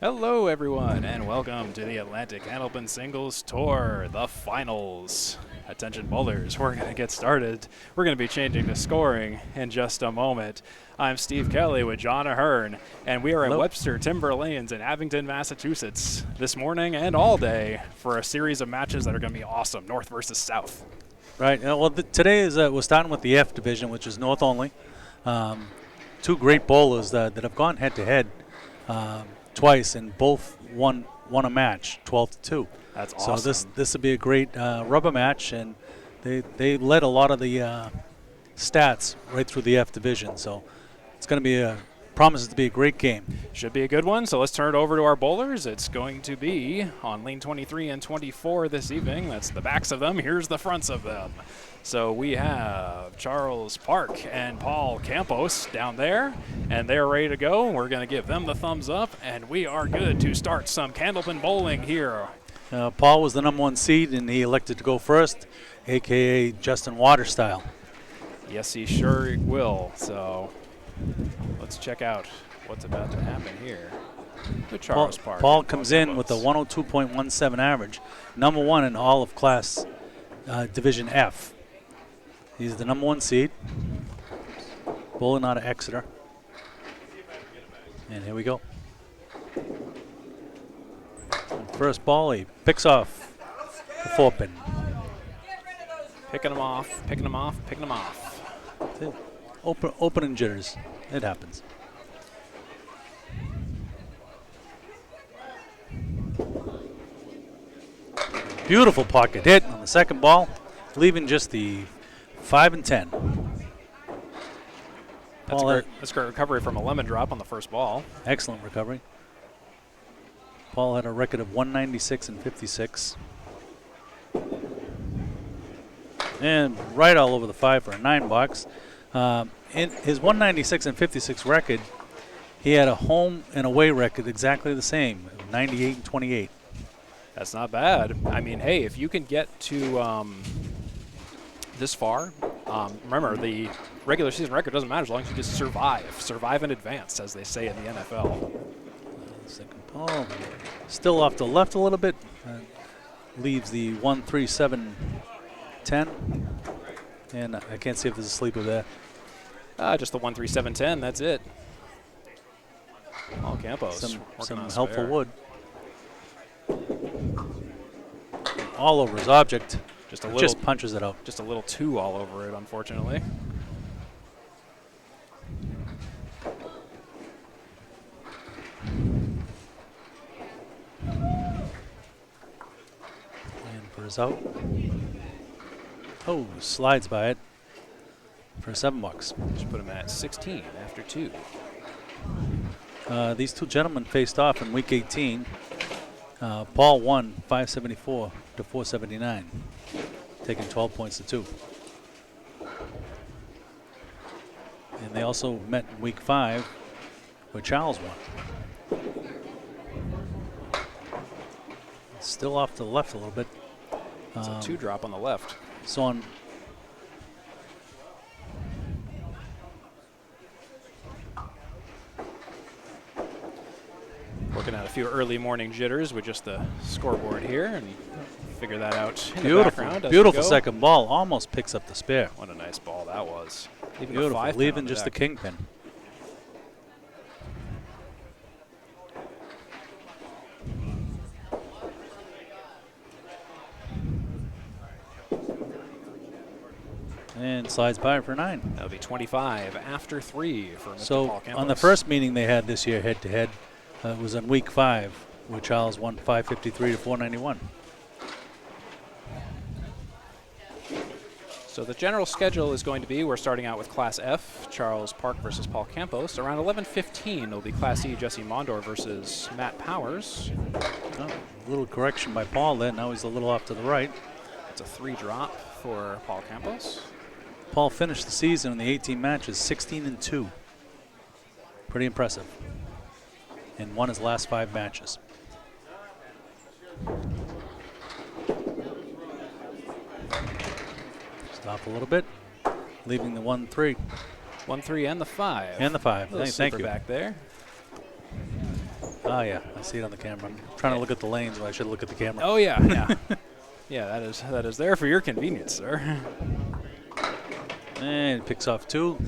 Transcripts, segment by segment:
Hello everyone and welcome to the Atlantic Candlepin Singles Tour, the finals. Attention bowlers, we're going to get started. We're going to be changing the scoring in just a moment. I'm Steve Kelly with John Ahearn, and we are at Webster Timber Lanes in Abington, Massachusetts this morning and all day for a series of matches that are going to be awesome, North versus South. Right. Well, today is we're starting with the F division, which is North only. Two great bowlers that have gone head-to-head twice, and both won a match, 12-2. That's awesome. So this will be a great rubber match, and they led a lot of the stats right through the F division. So it's going to be promises to be a great game. Should be a good one. So let's turn it over to our bowlers. It's going to be on lane 23 and 24 this evening. That's the backs of them. Here's the fronts of them. So we have Charles Park and Paul Campos down there, and they're ready to go. We're going to give them the thumbs up, and we are good to start some Candlepin bowling here. Paul was the #1 seed, and he elected to go first, a.k.a. Justin Water style. Yes, he sure will. So let's check out what's about to happen here with Charles Park. Paul comes in with a 102.17 average, #1 in all of class Division F. He's the #1 seed, bowling out of Exeter. And here we go. First ball, he picks off the 4-pin. Picking them off, picking them off, picking them off. Opening jitters. It happens. Beautiful pocket hit on the second ball, leaving just the 5 and 10. That's a great recovery from a lemon drop on the first ball. Excellent recovery. Paul had a record of 196 and 56. And right all over the 5 for a 9 box. In his 196 and 56 record, he had a home and away record exactly the same, 98 and 28. That's not bad. I mean, hey, if you can get to this far, remember the regular season record doesn't matter as long as you just survive in advance, as they say in the NFL. Second ball, still off to the left a little bit, leaves the 1-3-7-10, and I can't see if there's a sleeper there. Just the 1-3-7-10. That's it. Paul Campos, some helpful wood. All over his object. Just punches it out. Just a little too all over it, unfortunately. And for his out. Oh, slides by it for 7 bucks. Just put him at 16 after 2. These two gentlemen faced off in week 18. Paul won 574 to 479, taking 12 points to 2. And they also met in week 5, where Charles won. Still off to the left a little bit. It's a 2 drop on the left. So on. Working out a few early morning jitters with just the scoreboard here and figure that out in Beautiful, the background as beautiful we go. Second ball, almost picks up the spare. What a nice ball that was. Beautiful, leaving just the kingpin. And slides by for 9. That'll be 25 after 3 for Mr. Paul So Campos. on the first meeting they had this year head-to-head, it was in week 5, where Charles won 553 to 491. So the general schedule is going to be, we're starting out with Class F, Charles Park versus Paul Campos. Around 11:15, it'll be Class E, Jesse Mondor versus Matt Powers. Oh, a little correction by Paul there. Now he's a little off to the right. It's a 3 drop for Paul Campos. Paul finished the season in the 18 matches 16 and 2. Pretty impressive. And won his last 5 matches. Stop a little bit, leaving the 1-3. 1-3 and the 5. And the 5. Thank you. Back there. Oh, yeah. I see it on the camera. I'm trying to look at the lanes when I should look at the camera. Oh, yeah, yeah. Yeah, that is there for your convenience, sir. And picks off 2.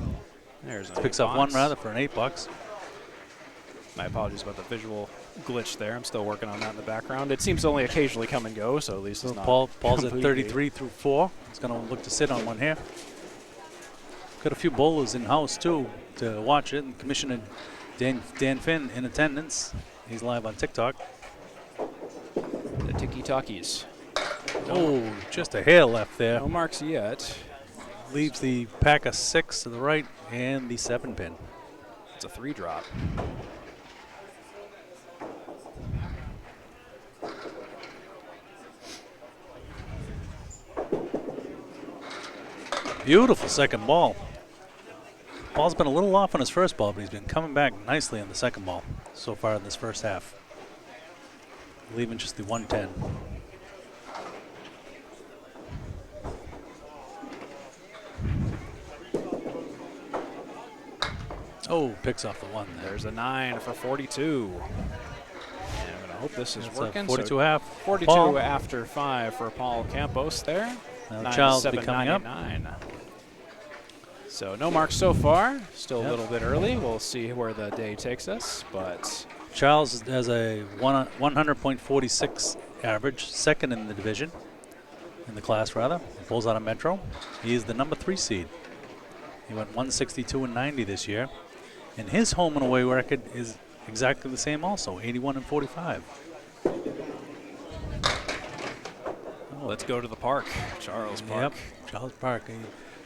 There's an Picks 8 off 1, box. rather, for an $8. My apologies about the visual glitch there. I'm still working on that in the background. It seems to only occasionally come and go, so at least it's not Paul's at completely- 33 through 4. He's going to look to sit on one here. Got a few bowlers in-house, too, to watch it. And Commissioner Dan Finn in attendance. He's live on TikTok. The tiki-talkies. Oh, just a hair left there. No marks yet. Leaves the pack of 6 to the right and the 7-pin. It's a 3-drop. Beautiful second ball. Paul's been a little off on his first ball, but he's been coming back nicely on the second ball so far in this first half. Leaving just the 110. Oh, picks off the 1 there. There's a 9 for 42. And I'm going to hope this is That's working. 42 So half. 42 Paul. after 5 for Paul Campos there. Now Charles will be coming up. 9-7-99. So no marks so far. Still Yep. a little bit early. We'll see where the day takes us, but Charles has a 100.46 average, second in the division, in the class rather. He pulls out of Metro. He is the number 3 seed. He went 162 and 90 this year, and his home and away record is exactly the same also, 81 and 45. let's go to the park. Charles Park. Yep, Charles Park. He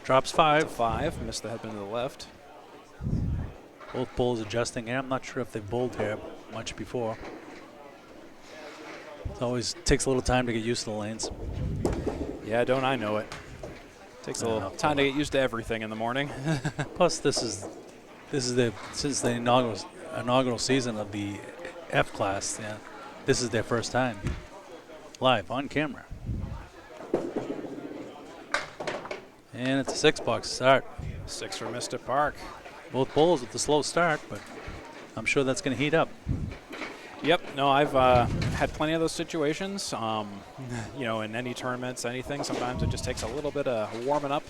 drops 5. 5. Missed the headman to the left. Both bowls adjusting here. I'm not sure if they've bowled here much before. It always takes a little time to get used to the lanes. Yeah, don't I know it. Takes a little time to get used to everything in the morning. Plus, this is since the inaugural season of the F class. Yeah, this is their first time live on camera. And it's a 6-box start. 6 for Mr. Park. Both bowls with the slow start, but I'm sure that's going to heat up. Yep. No, I've had plenty of those situations. You know, in any tournaments, anything. Sometimes it just takes a little bit of warming up.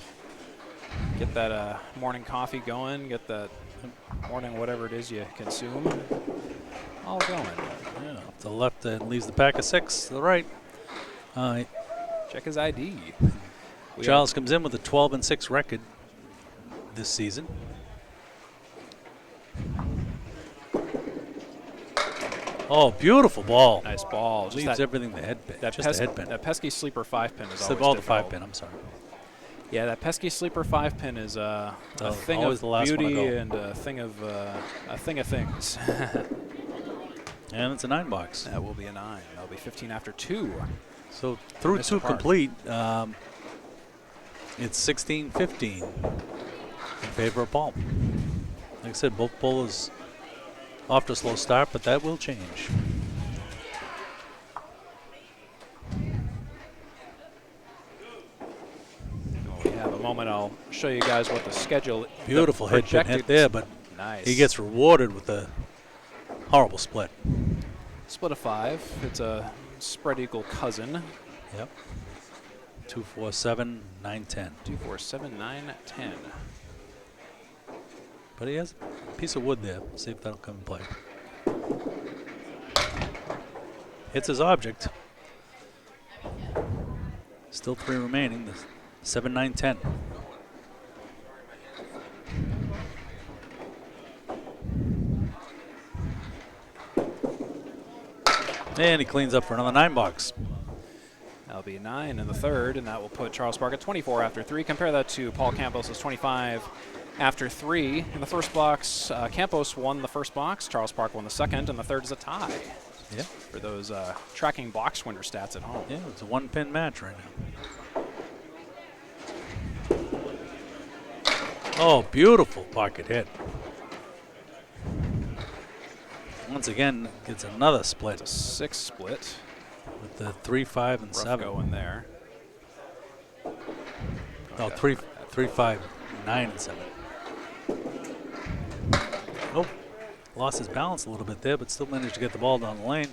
Get that morning coffee going. Get that morning whatever it is you consume. All going. Yeah, to the left leaves the pack of 6. To the right. Check his ID. Charles comes in with a 12 and 6 record this season. Oh, beautiful ball. Nice ball. Just Leaves that, everything the head pin. that, Just the head pin. that pesky sleeper 5-pin is always Oh, the difficult. 5-pin, I'm sorry. Yeah, that pesky sleeper 5-pin is a thing always of the last one to beauty go. and a thing of things. And it's a 9-box. That will be a 9. That'll be 15 after 2. So through Mr. 2 Park. complete, it's 16-15 in favor of Paul. Like I said, both bowlers off to a slow start, but that will change. We have a moment. I'll show you guys what the schedule. Beautiful the head pin hit projected- there, but Nice. he gets rewarded with a horrible split. split of 5. It's a spread equal cousin. Yep. 2, 4, 7, 9, 10. 2, 4, 7, 9, 10. But he has a piece of wood there. See if that'll come in play. Hits his object. Still 3 remaining. 7, 9, 10. And he cleans up for another 9-box. That'll be 9 in the third, and that will put Charles Park at 24 after 3. Compare that to Paul Campos' 25 after 3. In the first box, Campos won the first box, Charles Park won the second, and the third is a tie. Yeah. For those tracking box winner stats at home. Yeah, it's a 1-pin match right now. Oh, beautiful pocket hit. Once again, gets another split It's a 6 split. with the 3, 5, and Rough 7. going there. No, Okay. 3, 5, 9, and 7. Oh, lost his balance a little bit there, but still managed to get the ball down the lane.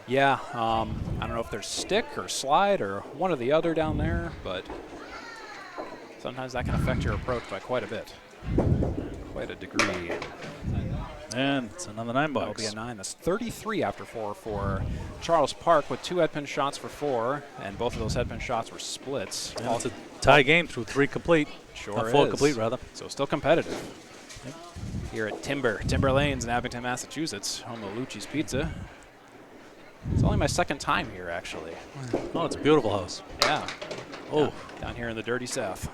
Yeah, I don't know if there's stick or slide or one or the other down there, but sometimes that can affect your approach by quite a bit, quite a degree. And it's another 9 box. That'll be a 9. That's 33 after 4 for Charles Park with 2 headpin shots for 4, and both of those headpin shots were splits. And it's a tie game through 3 complete. Sure 4 is. complete, rather. So still competitive. Yep. Here at Timber Lanes in Abington, Massachusetts, home of Lucci's Pizza. It's only my second time here, actually. Oh, it's a beautiful house. Yeah. Oh. Down here in the dirty south.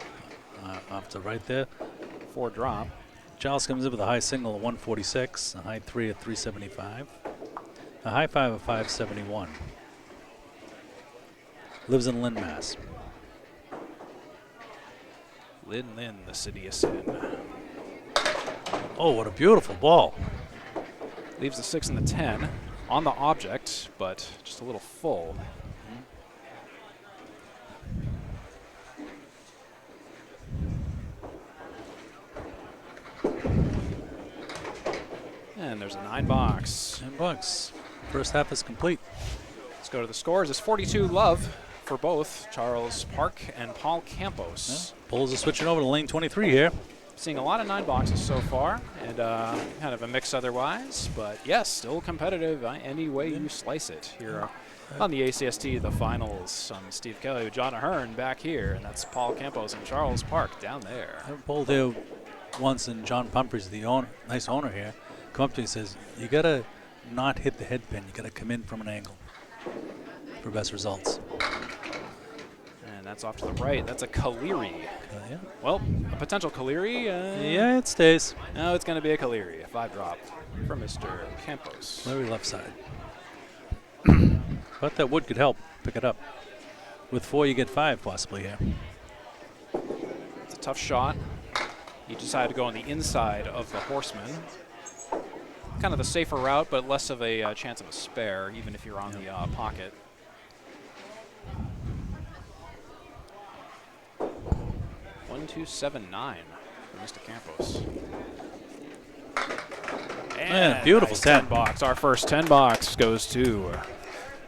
Off to right there. 4 drop. Giles comes in with a high single of 146, a high 3 at 375, a high 5 of 571. Lives in Lynn, Mass. Lynn, the city of sin. Oh, what a beautiful ball. Leaves the 6 and the 10 on the object, but just a little full. And there's a 9 box. 10 bucks. First half is complete. Let's go to the scores. It's 42 love for both Charles Park and Paul Campos. Yeah. Bulls are switching over to lane 23 here. Seeing a lot of 9 boxes so far, and kind of a mix otherwise, but yes, still competitive any way you slice it here on the ACST, the finals. I'm Steve Kelly with John Ahearn back here, and that's Paul Campos and Charles Park down there. I bowled there once, and John Pumphrey's the nice owner here. Come up to me and says, you got to not hit the head pin. You got to come in from an angle for best results. And that's off to the right. That's a Kaleri. Yeah. Well, a potential Kaleri. Yeah, it stays. No, it's going to be a Kaleri. A 5 drop for Mr. Campos. Very left side. But that wood could help pick it up. With 4, you get 5 possibly here. It's a tough shot. He decided to go on the inside of the horseman. Kind of the safer route, but less of a chance of a spare, even if you're on the pocket. One, 2, 7, 9 for Mr. Campos. And beautiful nice 10 box. Our first 10 box goes to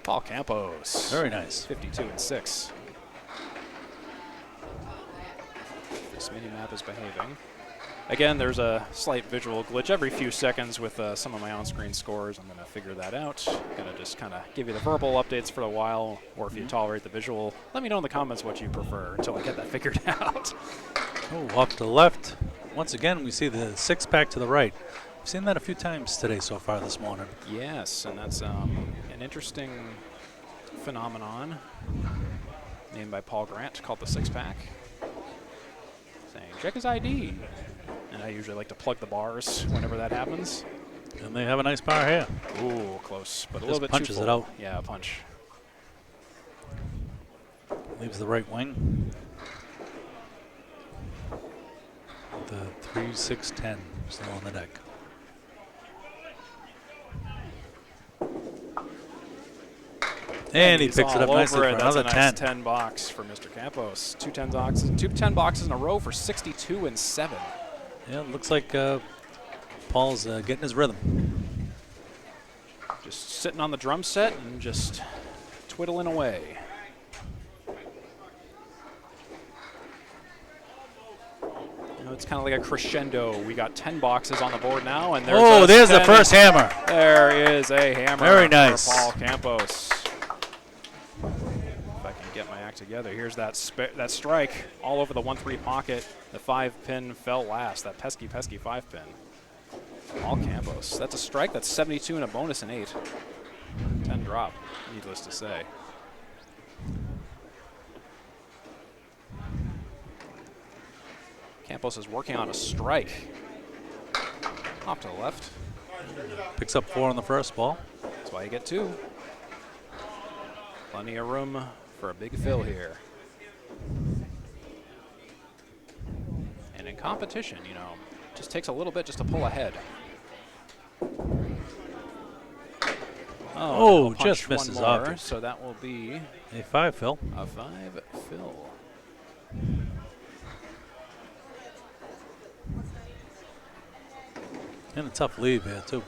Paul Campos. Very nice. 52 and 6. This mini map is behaving. Again, there's a slight visual glitch every few seconds with some of my on-screen scores. I'm going to figure that out. I'm going to just kind of give you the verbal updates for a while, or if you tolerate the visual, let me know in the comments what you prefer until I get that figured out. Oh, off to the left. Once again, we see the 6-pack to the right. We've seen that a few times today so far this morning. Yes, and that's an interesting phenomenon named by Paul Grant called the 6-pack. Saying, check his ID. And I usually like to plug the bars whenever that happens. And they have a nice bar here. Ooh, close, but a Just little bit punches too it full. out. Yeah, a punch. Leaves the right wing. The 3, 6, 10 still on the deck. And he picks it up nicely for another 10. That's a nice 10 box for Mr. Campos. 2 10 boxes, 2 10 boxes in a row for 62 and 7. Yeah, it looks like Paul's getting his rhythm. Just sitting on the drum set and just twiddling away. You know, it's kind of like a crescendo. We got 10 boxes on the board now, and there's the first hammer. There is a hammer. Very nice. For Paul Campos. If I can get my act together, here's that strike all over the 1-3 pocket. The 5-pin fell last. That pesky 5-pin. Paul Campos. That's a strike. That's 72 and a bonus and 8. 10 drop, needless to say. Campos is working on a strike. Off to the left. Picks up 4 on the first ball. That's why you get 2. Plenty of room for a big fill here. And in competition, you know, just takes a little bit just to pull ahead. Oh, just misses off. So that will be a 5 fill. A 5 fill. And a tough lead there, too.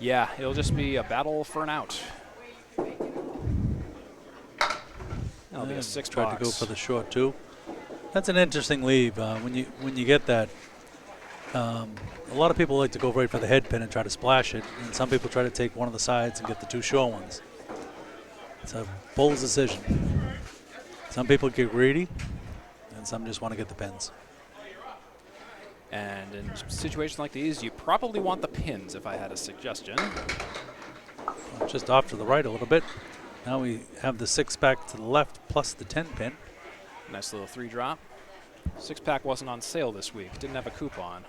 Yeah, it'll just be a battle for an out. That'll be a 6 Tried box. to go for the short, too. That's an interesting leave. When you get that, a lot of people like to go right for the head pin and try to splash it, and some people try to take one of the sides and get the 2 short ones. It's a bowler's decision. Some people get greedy, and some just want to get the pins. And in situations like these, you probably want the pins, if I had a suggestion. Just off to the right a little bit. Now we have the 6-pack to the left plus the 10 pin. Nice little 3-drop. 6-pack wasn't on sale this week. Didn't have a coupon.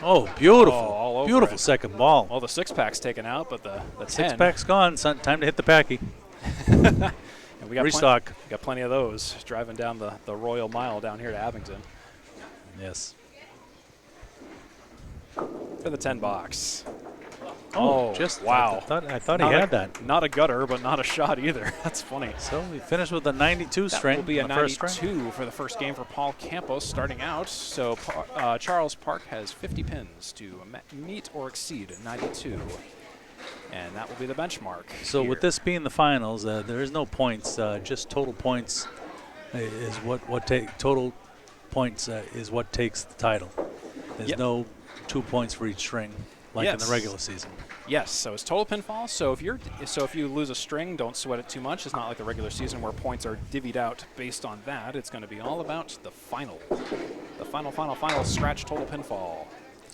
Oh, beautiful. all over beautiful it. second ball. Well, the 6-pack's taken out, but the 10. 6-pack's gone. Son, time to hit the packy. And we got Restock. Got plenty of those driving down the Royal Mile down here to Abington. Yes. For the 10 box. Oh, just wow. I thought he had that. Not a gutter, but not a shot either. That's funny. So we finished with a 92 string. That will be a on the first 92 string. for the first game for Paul Campos starting out. So Charles Park has 50 pins to meet or exceed 92. And that will be the benchmark. So here. with this being the finals, there is no points. Just total points is total points is what takes the title. There's no 2 points for each string like in the regular season. Yes, so it's total pinfall. So if you lose a string, don't sweat it too much. It's not like the regular season where points are divvied out based on that. It's going to be all about the final scratch total pinfall.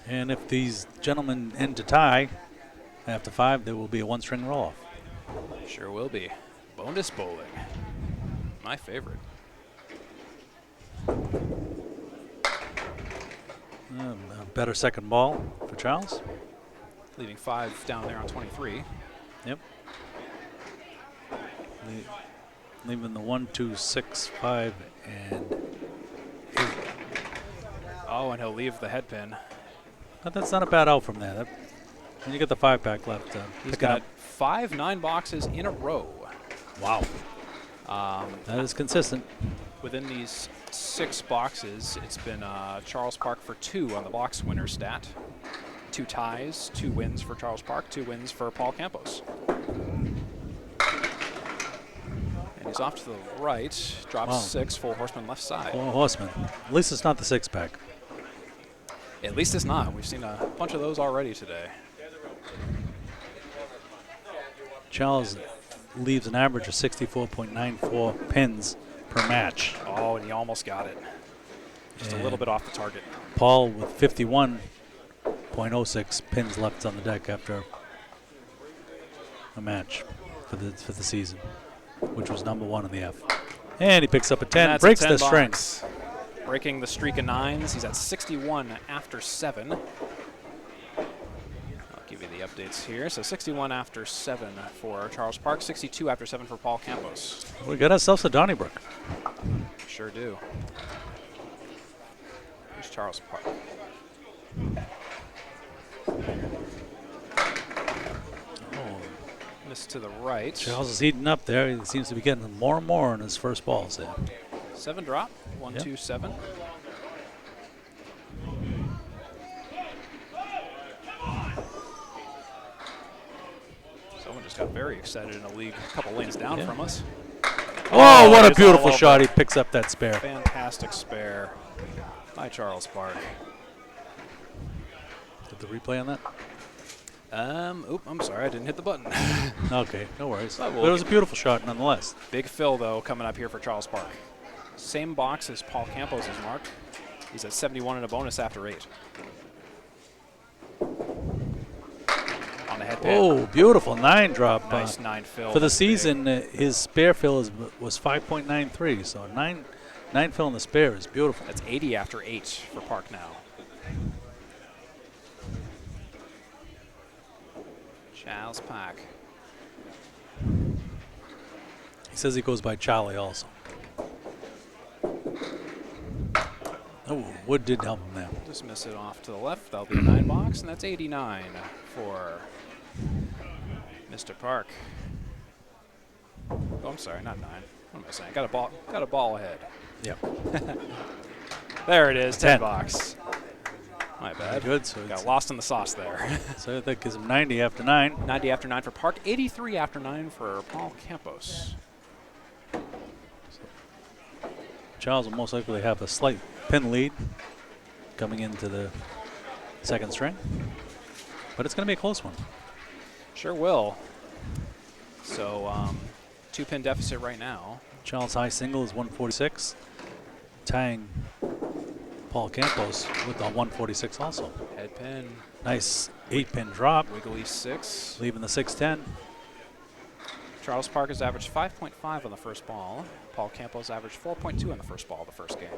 And if these gentlemen end to tie after 5, there will be a 1-string roll off. Sure will be. Bonus bowling. My favorite. A better second ball for Charles. Leaving 5 down there on 23. Yep. Leaving the 1, 2, 6, 5, and 8. Oh, and he'll leave the head pin. But that's not a bad out from there. When you get the 5-pack left, He's got 5 9-boxes in a row. Wow. That is consistent. Within these 6 boxes, it's been Charles Park for 2 on the box winner stat. 2 ties, 2 wins for Charles Park, 2 wins for Paul Campos. And he's off to the right, drops 6, full horseman left side. Full horseman. At least it's not the 6-pack. At least it's not. We've seen a bunch of those already today. Charles leaves an average of 64.94 pins per match. Oh, and he almost got it. Just a little bit off the target. Paul with 51.06 pins left on the deck after a match for the season, which was number 1 in the F. And he picks up a 10, breaks the string. Breaking the streak of 9s. He's at 61 after 7. I'll give you the updates here. So 61 after 7 for Charles Park, 62 after 7 for Paul Campos. We got ourselves a Donnybrook. Sure do. Here's Charles Park. Oh, Miss to the right. Charles is heating up there. He seems to be getting more and more in his first balls there. 7 drop. 1, 2, 7. Someone just got very excited in a league a couple lanes down from us. Oh, what a beautiful shot. He picks up that spare. Fantastic spare by Charles Park. Did the replay on that? I'm sorry, I didn't hit the button. Okay, no worries. But But it was a beautiful shot nonetheless. Big fill, though, coming up here for Charles Park. Same box as Paul Campos' mark. He's at 71 and a bonus after 8. On the head pin. Oh, beautiful 9 drop. Nice 9 fill. For the That's big. season, his spare fill was 5.93, so 9 fill in the spare is beautiful. That's 80 after 8 for Park now. Charles Park. He says he goes by Charlie also. Oh, wood did help him there. Just miss it off to the left. That'll be a 9 box, and that's 89 for Mr. Park. Oh, I'm sorry, not 9. What am I saying? Got a ball ahead. Yep. There it is, 10 box. My bad. Good. So Got lost in the sauce there. So that gives him 90 after 9. 90 after 9 for Park. 83 after 9 for Paul Campos. Charles will most likely have a slight pin lead coming into the second string, but it's going to be a close one. Sure will. So 2-pin deficit right now. Charles' high single is 146, tying Paul Campos with the 146 also. Head pin. Nice 8-pin drop, Wiggly 6. leaving the 610. Charles Park has averaged 5.5 on the first ball. Paul Campos averaged 4.2 on the first ball of the first game.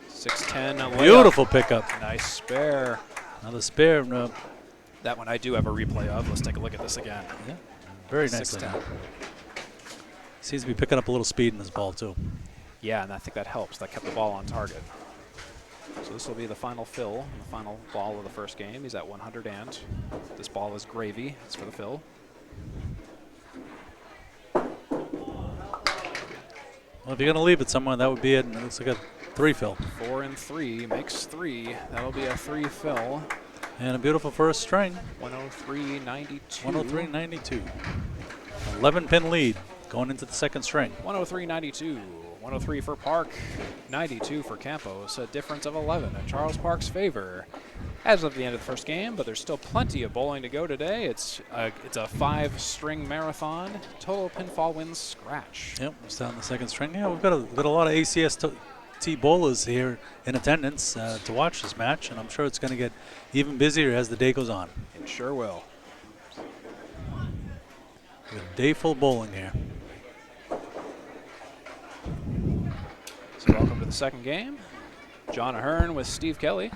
.610. Beautiful pickup. Nice spare. Another spare. That one I do have a replay of. Let's take a look at this again. Yeah, very nicely. 610. Seems to be picking up a little speed in this ball too. Yeah, and I think that helps. That kept the ball on target. So this will be the final fill, the final ball of the first game. He's at 100 and. This ball is gravy. It's for the fill. Well, if you're going to leave it somewhere, that would be it. And it looks like a 3 fill. 4 and 3 makes 3. That'll be a 3 fill. And a beautiful first string. 103.92. 103.92. 11-pin lead going into the second string. 103.92. 103 for Park, 92 for Campos, a difference of 11 in Charles Park's favor as of the end of the first game, but there's still plenty of bowling to go today. It's a 5-string marathon. Total pinfall wins scratch. Yep, we're starting the second string. Yeah, we've got a lot of ACST bowlers here in attendance to watch this match, and I'm sure it's going to get even busier as the day goes on. It sure will. We've got a day full of bowling here. So welcome to the second game. John Ahearn with Steve Kelly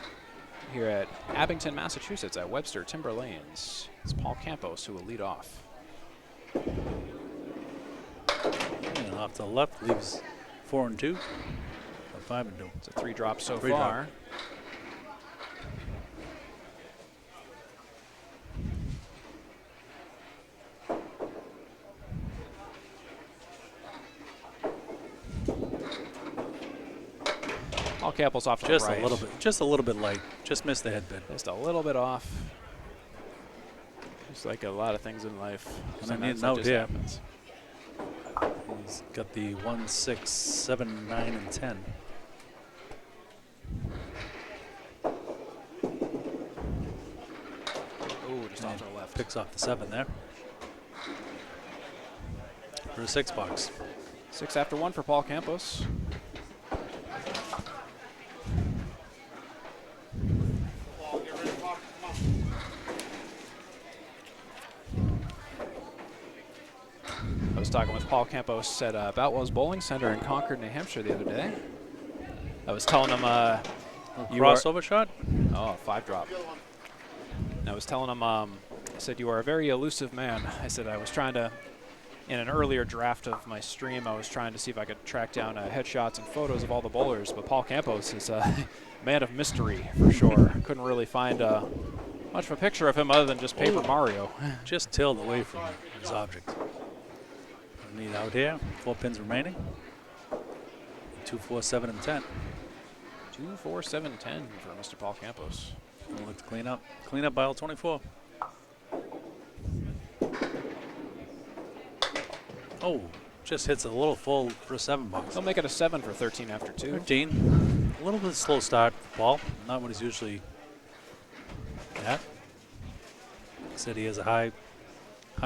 here at Abington, Massachusetts at Webster Timber Lanes. It's Paul Campos who will lead off. And off to the left leaves 4 and 2, or 5 and 2. It's a 3 drop so 3 far. drop. Paul Campos off to Just the right. a little bit light. Just missed the headband. Just a little bit off. Just like a lot of things in life. And I need a Sometimes that note just here. happens. He's got the 1, 6, 7, 9, and 10. Ooh, just off to the left. Picks off the 7 there. For a 6 box. 6 after 1 for Paul Campos. I was talking with Paul Campos at Boutwell's Bowling Center in Concord, New Hampshire the other day. I was telling him Crossover shot? Oh, 5 drop. And I was telling him, I said, you are a very elusive man. I said, I was trying to, in an earlier draft of my stream, I was trying to see if I could track down headshots and photos of all the bowlers, but Paul Campos is a man of mystery, for sure. Couldn't really find much of a picture of him other than just Paper Mario. Just tailed away from his object. Need out here, 4 pins remaining. 2, 4, 7, and 10. 2, 4, 7, 10 for Mr. Paul Campos. We'll look to clean up. Clean up by all 24. Oh, just hits a little full for a 7 box. He'll make it a 7 for 13 after 2. 13. A little bit slow start for Paul. Not what he's usually at. Said he has a high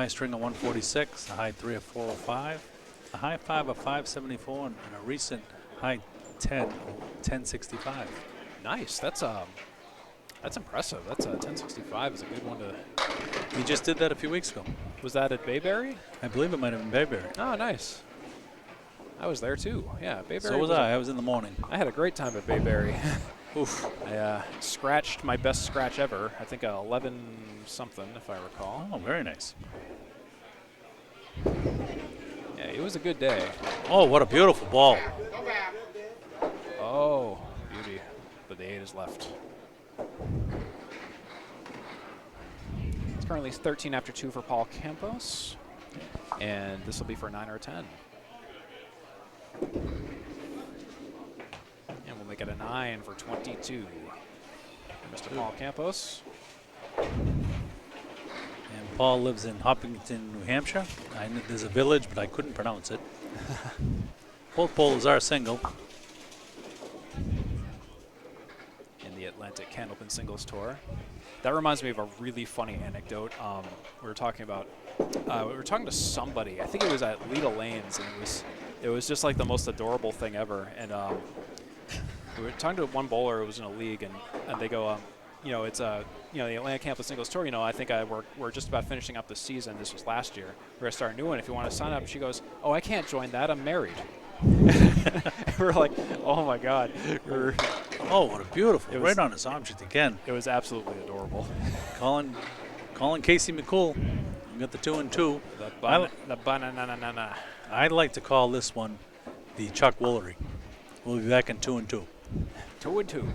string of 146, a high 3 of 405, a high 5 of 574, and a recent high 10 of 1065. Nice. That's impressive. That's a 1065 is a good one to. He just did that a few weeks ago. Was that at Bayberry? I believe it might have been Bayberry. Oh, nice. I was there too. Yeah, Bayberry. So was I. I was in the morning. I had a great time at Bayberry. Oof. I scratched my best scratch ever. I think 11 something, if I recall. Oh, very nice. Yeah, it was a good day. Oh, what a beautiful ball. Oh, beauty. But the 8 is left. currently 13 after 2 for Paul Campos. And this will be for 9 or 10. And we'll make it a 9 for 22. Mr. Paul Campos. And Paul lives in Abington, New Hampshire. There's a village, but I couldn't pronounce it. Both bowlers are single. In the Atlantic Candlepin Singles Tour. That reminds me of a really funny anecdote. We were talking to somebody. I think it was at Leda Lanes, and it was just like the most adorable thing ever. And we were talking to one bowler who was in a league, and they go, it's the Atlantic Campus Singles Tour. I think we're just about finishing up the season. This was last year. We're gonna start a new one. If you want to sign up, she goes, "Oh, I can't join that. I'm married." We're like, "Oh my God!" Oh, what a beautiful! Right on his object again. It was absolutely adorable. Calling Casey McCool. You got the 2 and 2. The banana. I'd like to call this one the Chuck Woolery. We'll be back in 2 and 2. 2 and 2.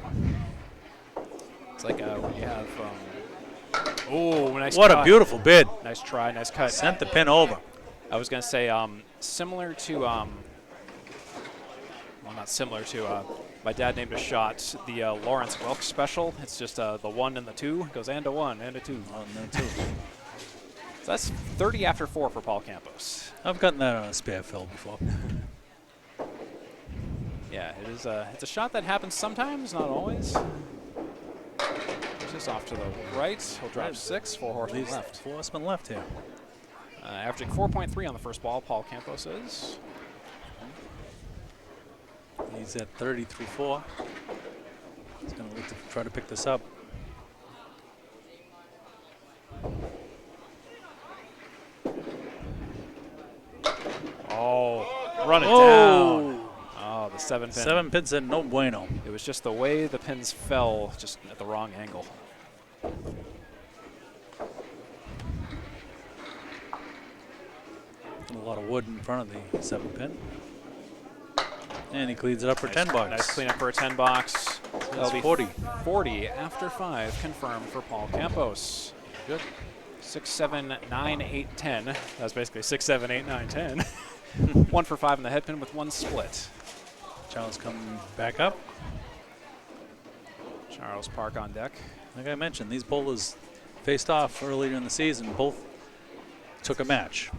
It's like when you have. Oh, nice! What cut. A beautiful bid! Nice try, nice cut. Sent the pin over. I was gonna say similar to. Well, not similar to. My dad named a shot the Lawrence Welk special. It's just the 1 and the 2. It goes and a 1 and a 2. And 2. So that's 30 after 4 for Paul Campos. I've gotten that on a spare fill before. Yeah, it's a shot that happens sometimes, not always. Just off to the right. He'll drop 6, 4 horsemen left. 4 horsemen left here. Averaging 4.3 on the first ball, Paul Campos is. He's at 30 through 4. He's going to look to try to pick this up. Oh, run it down. Oh, the 7 pin. 7 pins in no bueno. It was just the way the pins fell, just at the wrong angle. A lot of wood in front of the 7 pin. And he cleans it up for 10 bucks. Nice cleanup for a 10 box. That'll be 40. 40 after 5 confirmed for Paul Campos. Good. 6, 7, 9, 8, 10. That was basically 6, 7, 8, 9, 10. 1 for 5 in the head pin with 1 split. Charles coming back up. Charles Park on deck. Like I mentioned, these bowlers faced off earlier in the season. Both took a match.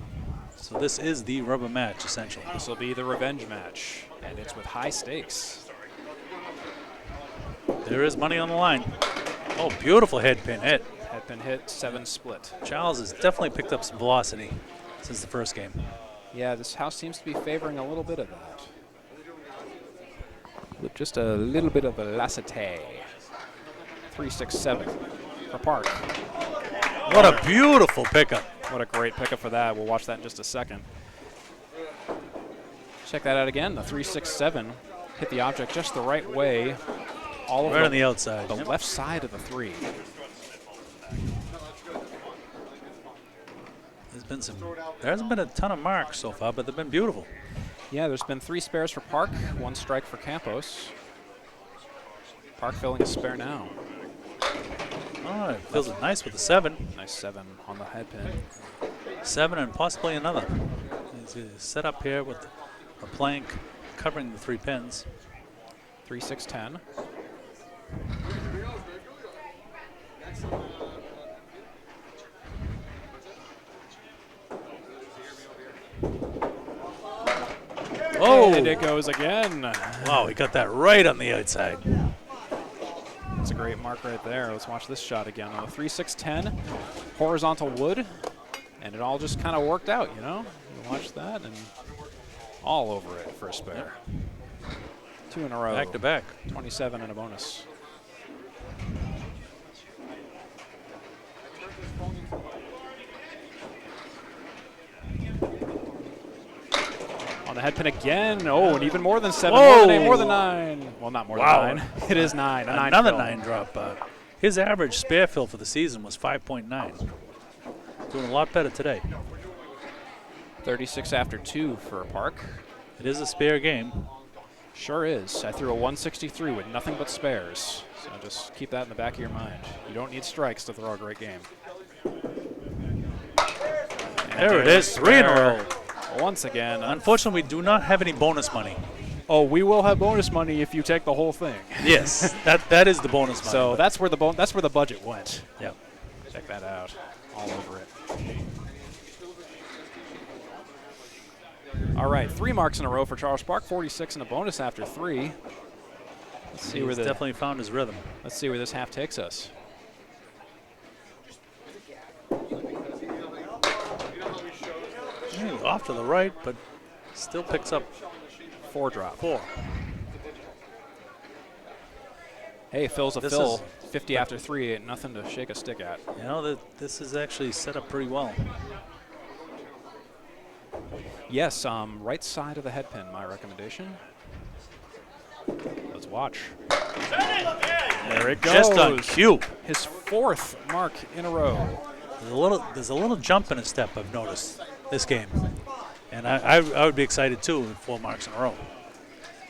So this is the rubber match, essentially. This will be the revenge match, and it's with high stakes. There is money on the line. Oh, beautiful head pin hit. Head pin hit, 7 split. Charles has definitely picked up some velocity since the first game. Yeah, this house seems to be favoring a little bit of that. With just a little bit of velocity. 3, 6, 7 for Park. What a beautiful pickup. What a great pickup for that. We'll watch that in just a second. Check that out again. The 3, 6, 7 hit the object just the right way. All right on the outside. The left side of the 3. There hasn't been a ton of marks so far, but they've been beautiful. Yeah, there's been 3 spares for Park, 1 strike for Campos. Park filling a spare now. Oh, it feels nice with the 7. Nice 7 on the head pin. 7 and possibly another. He's set up here with a plank covering the 3 pins. 3, 6, 10. Oh! And it goes again. Wow, he got that right on the outside. That's a great mark right there. Let's watch this shot again. On the 3, 6, 10, horizontal wood, and it all just kind of worked out, you know? You watch that, and all over it for a spare. 2 in a row. Back to back. 27 and a bonus. On the head pin again. Oh, and even more than 7. Whoa. More than 8, more than 9. Well, not more than 9. It is 9. A 9 Another fill. 9 drop. His average spare fill for the season was 5.9. Doing a lot better today. 36 after 2 for Park. It is a spare game. Sure is. I threw a 163 with nothing but spares. So just keep that in the back of your mind. You don't need strikes to throw a great game. There it is, 3 in a row. Once again. Unfortunately, we do not have any bonus money. Oh, we will have bonus money if you take the whole thing. Yes, that is the bonus money. So that's where the budget went. Yep. Check that out. All over it. All right, 3 marks in a row for Charles Park. 46 in a bonus after 3. Let's see He's definitely found his rhythm. Let's see where this half takes us. Off to the right, but still picks up 4 drop. 4. Hey, Phil's a Phil. 50 after 3, ain't nothing to shake a stick at. You know, this is actually set up pretty well. Yes, right side of the head pin, my recommendation. Let's watch. There it goes. Just on cue. His 4th mark in a row. There's a little jump in his step, I've noticed, this game. And I would be excited, too, with 4 marks in a row.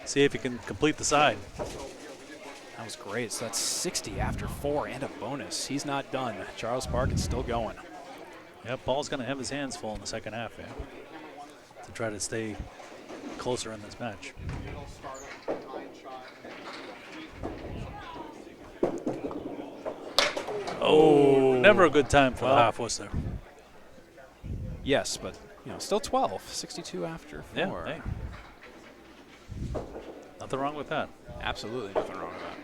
See if he can complete the side. That was great. So that's 60 after 4 and a bonus. He's not done. Charles Park is still going. Yeah, Paul's going to have his hands full in the second half, yeah, to try to stay closer in this match. Oh, never a good time for the half, was there? Yes, but still 12. 62 after 4. Yeah, hey. Nothing wrong with that. Absolutely nothing wrong with that.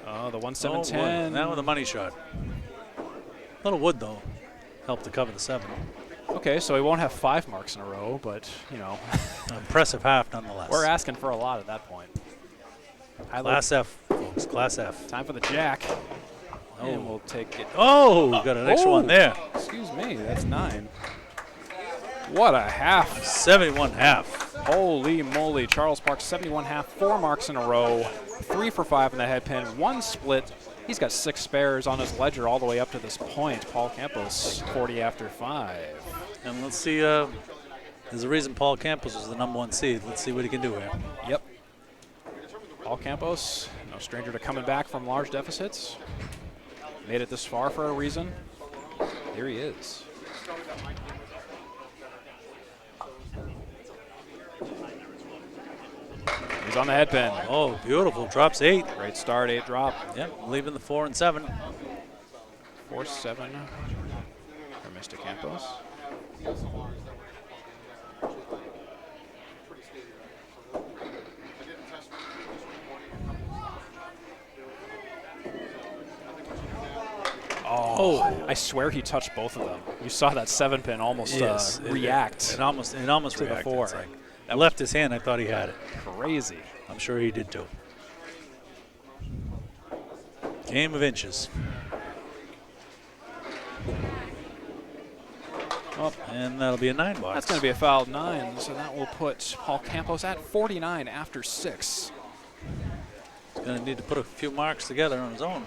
Oh, the 1-7-10. Now with a money shot. A little wood, though. Helped to cover the 7. Okay, so he won't have 5 marks in a row, but, An impressive half, nonetheless. We're asking for a lot at that point. Class F, folks. Class F. Time for the jack. Oh. And we'll take it. Oh, got an extra one there. Excuse me, that's 9. What a half. 71 half. Holy moly. Charles Park, 71 half, 4 marks in a row, 3 for 5 in the head pin, 1 split. He's got 6 spares on his ledger all the way up to this point. Paul Campos, 40 after 5. And let's see, there's a reason Paul Campos was the #1 seed. Let's see what he can do here. Yep. Paul Campos, no stranger to coming back from large deficits. Made it this far for a reason. Here he is. He's on the head pin. Oh, beautiful. Drops 8. Great start, 8 drop. Yep, leaving the 4 and 7. 4-7 for Mr. Campos. Oh, I swear he touched both of them. You saw that 7 pin almost react. It almost to reacted. the 4. Like, I left his hand. I thought he had it. Crazy. I'm sure he did too. Game of inches. Oh, and that'll be a 9 box. That's going to be a fouled 9, so that will put Paul Campos at 49 after 6. He's going to need to put a few marks together on his own.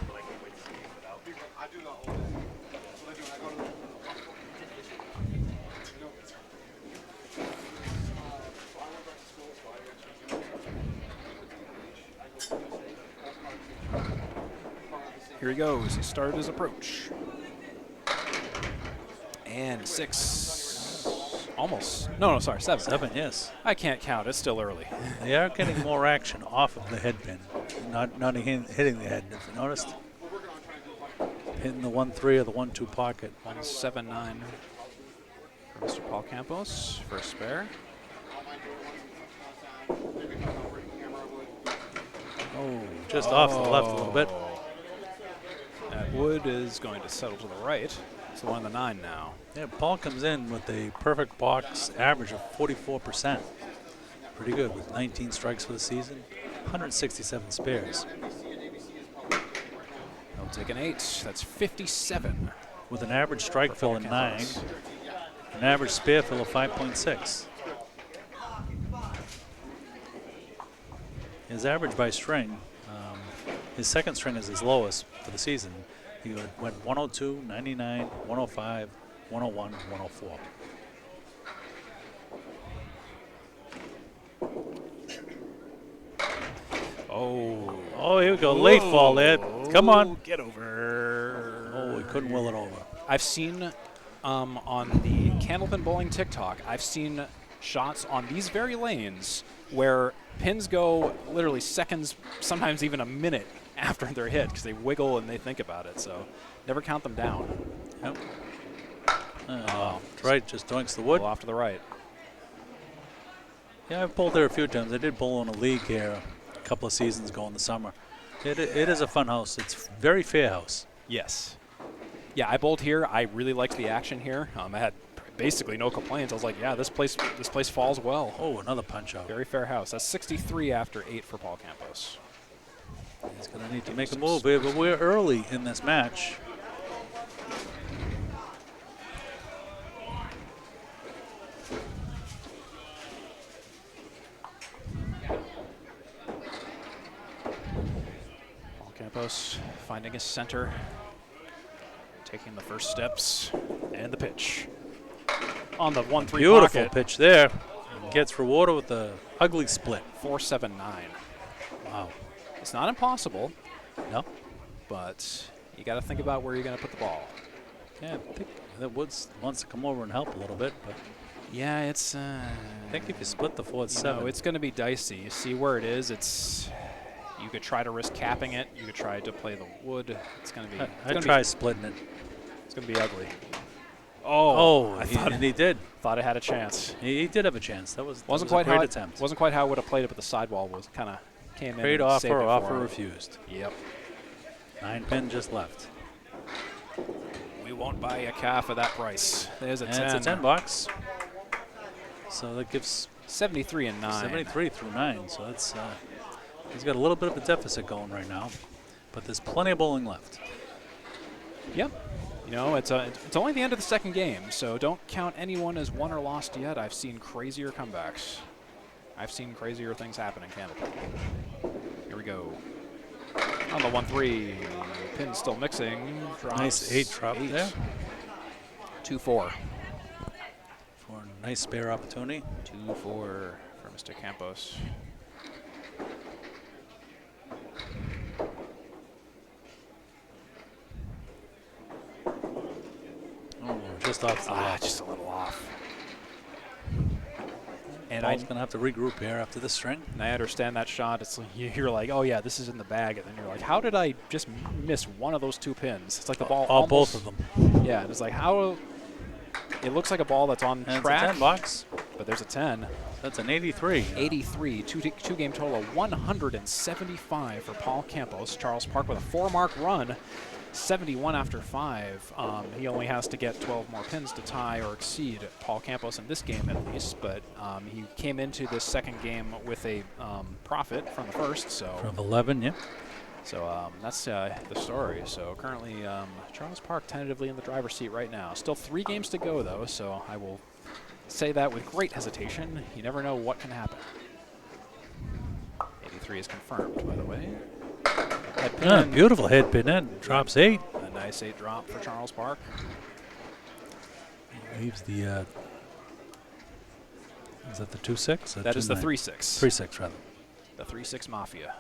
Here he goes. He started his approach. And 6. Almost. No, sorry, 7. 7, yes. I can't count. It's still early. They are getting more action off of the head pin, not hitting the head, if you noticed. Hitting the 1-3 or the 1-2 pocket. 1-7-9 for Mr. Paul Campos. First spare. Oh, just off the left a little bit. That wood is going to settle to the right. It's the 1 and the 9 now. Yeah, Paul comes in with a perfect box average of 44%. Pretty good with 19 strikes for the season, 167 spares. He'll take an 8. That's 57. With an average strike fill of 9, an average spare fill of 5.6. His average by string, his second string is his lowest for the season. He went 102, 99, 105, 101, 104. Oh, here we go. Late fall there. Come on. Get over. Oh, he couldn't will it over. I've seen on the Candlepin Bowling TikTok, I've seen shots on these very lanes where pins go literally seconds, sometimes even a minute after they're hit because they wiggle and they think about it. So never count them down. Yep. Right, just doinks the wood. Off to the right. Yeah, I've bowled there a few times. I did bowl in a league here a couple of seasons ago in the summer. It is a fun house. It's very fair house. Yes. Yeah, I bowled here. I really liked the action here. I had basically no complaints. I was like, yeah, this place falls well. Oh, another punch out. Very fair house. That's 63 after 8 for Paul Campos. He's going to need to make a move here, but we're early in this match. Paul Campos finding his center, taking the first steps, and the pitch. On the 1-3 Beautiful pocket. pitch there. Gets rewarded with the ugly split. 4-7-9. Wow. It's not impossible, No? but you got to think about where you're going to put the ball. Yeah, I think that Woods wants to come over and help a little bit, but Yeah, it's. I think if you split the 4-7. No, it's going to be dicey. You see where it is. You could try to risk capping it. You could try to play the wood. It's going to be. I'd try splitting it. It's going to be ugly. And he did. Thought it had a chance. He did have a chance. That was Wasn't a quite great how attempt. Wasn't quite how I would have played it, but the sidewall was kind of came in. Great and saved it offer for him. refused. Yep. 9 pin just left. We won't buy a calf at that price. There's a And 10. it's a 10 box. So that gives 73 and 9. 73 through 9. So that's he's got a little bit of a deficit going right now, but there's plenty of bowling left. Yep. You know, it's only the end of the second game, so don't count anyone as won or lost yet. I've seen crazier comebacks. I've seen crazier things happen in Candlepin. Here we go. On the 1-3, pin still mixing. Drops Nice 8 drop there. 2-4. For a nice spare opportunity. 2-4 for Mr. Campos. Oh, just off the left. Just a little off. And Ball's going to have to regroup here after this string. And I understand that shot. It's like you're like, oh yeah, this is in the bag, and then you're like, how did I just miss one of those 2 pins? It's like the ball. Both of them. Yeah, and it's like how. It looks like a ball that's on And track. it's a 10 box. But there's a 10. That's an 83. 83, two game total of 175 for Paul Campos. Charles Park with a 4-mark run. 71 after 5. He only has to get 12 more pins to tie or exceed Paul Campos in this game at least, but he came into this second game with a profit from the first. So From 11, yeah. So that's the story. So currently Charles Park tentatively in the driver's seat right now. Still 3 games to go though, so I will say that with great hesitation. You never know what can happen. 83 is confirmed, by the way. Beautiful head pin in. Drops 8. A nice 8 drop for Charles Park. Leaves the, is that the 2-6? That is the 3-6. 3-6, rather. The 3-6 Mafia.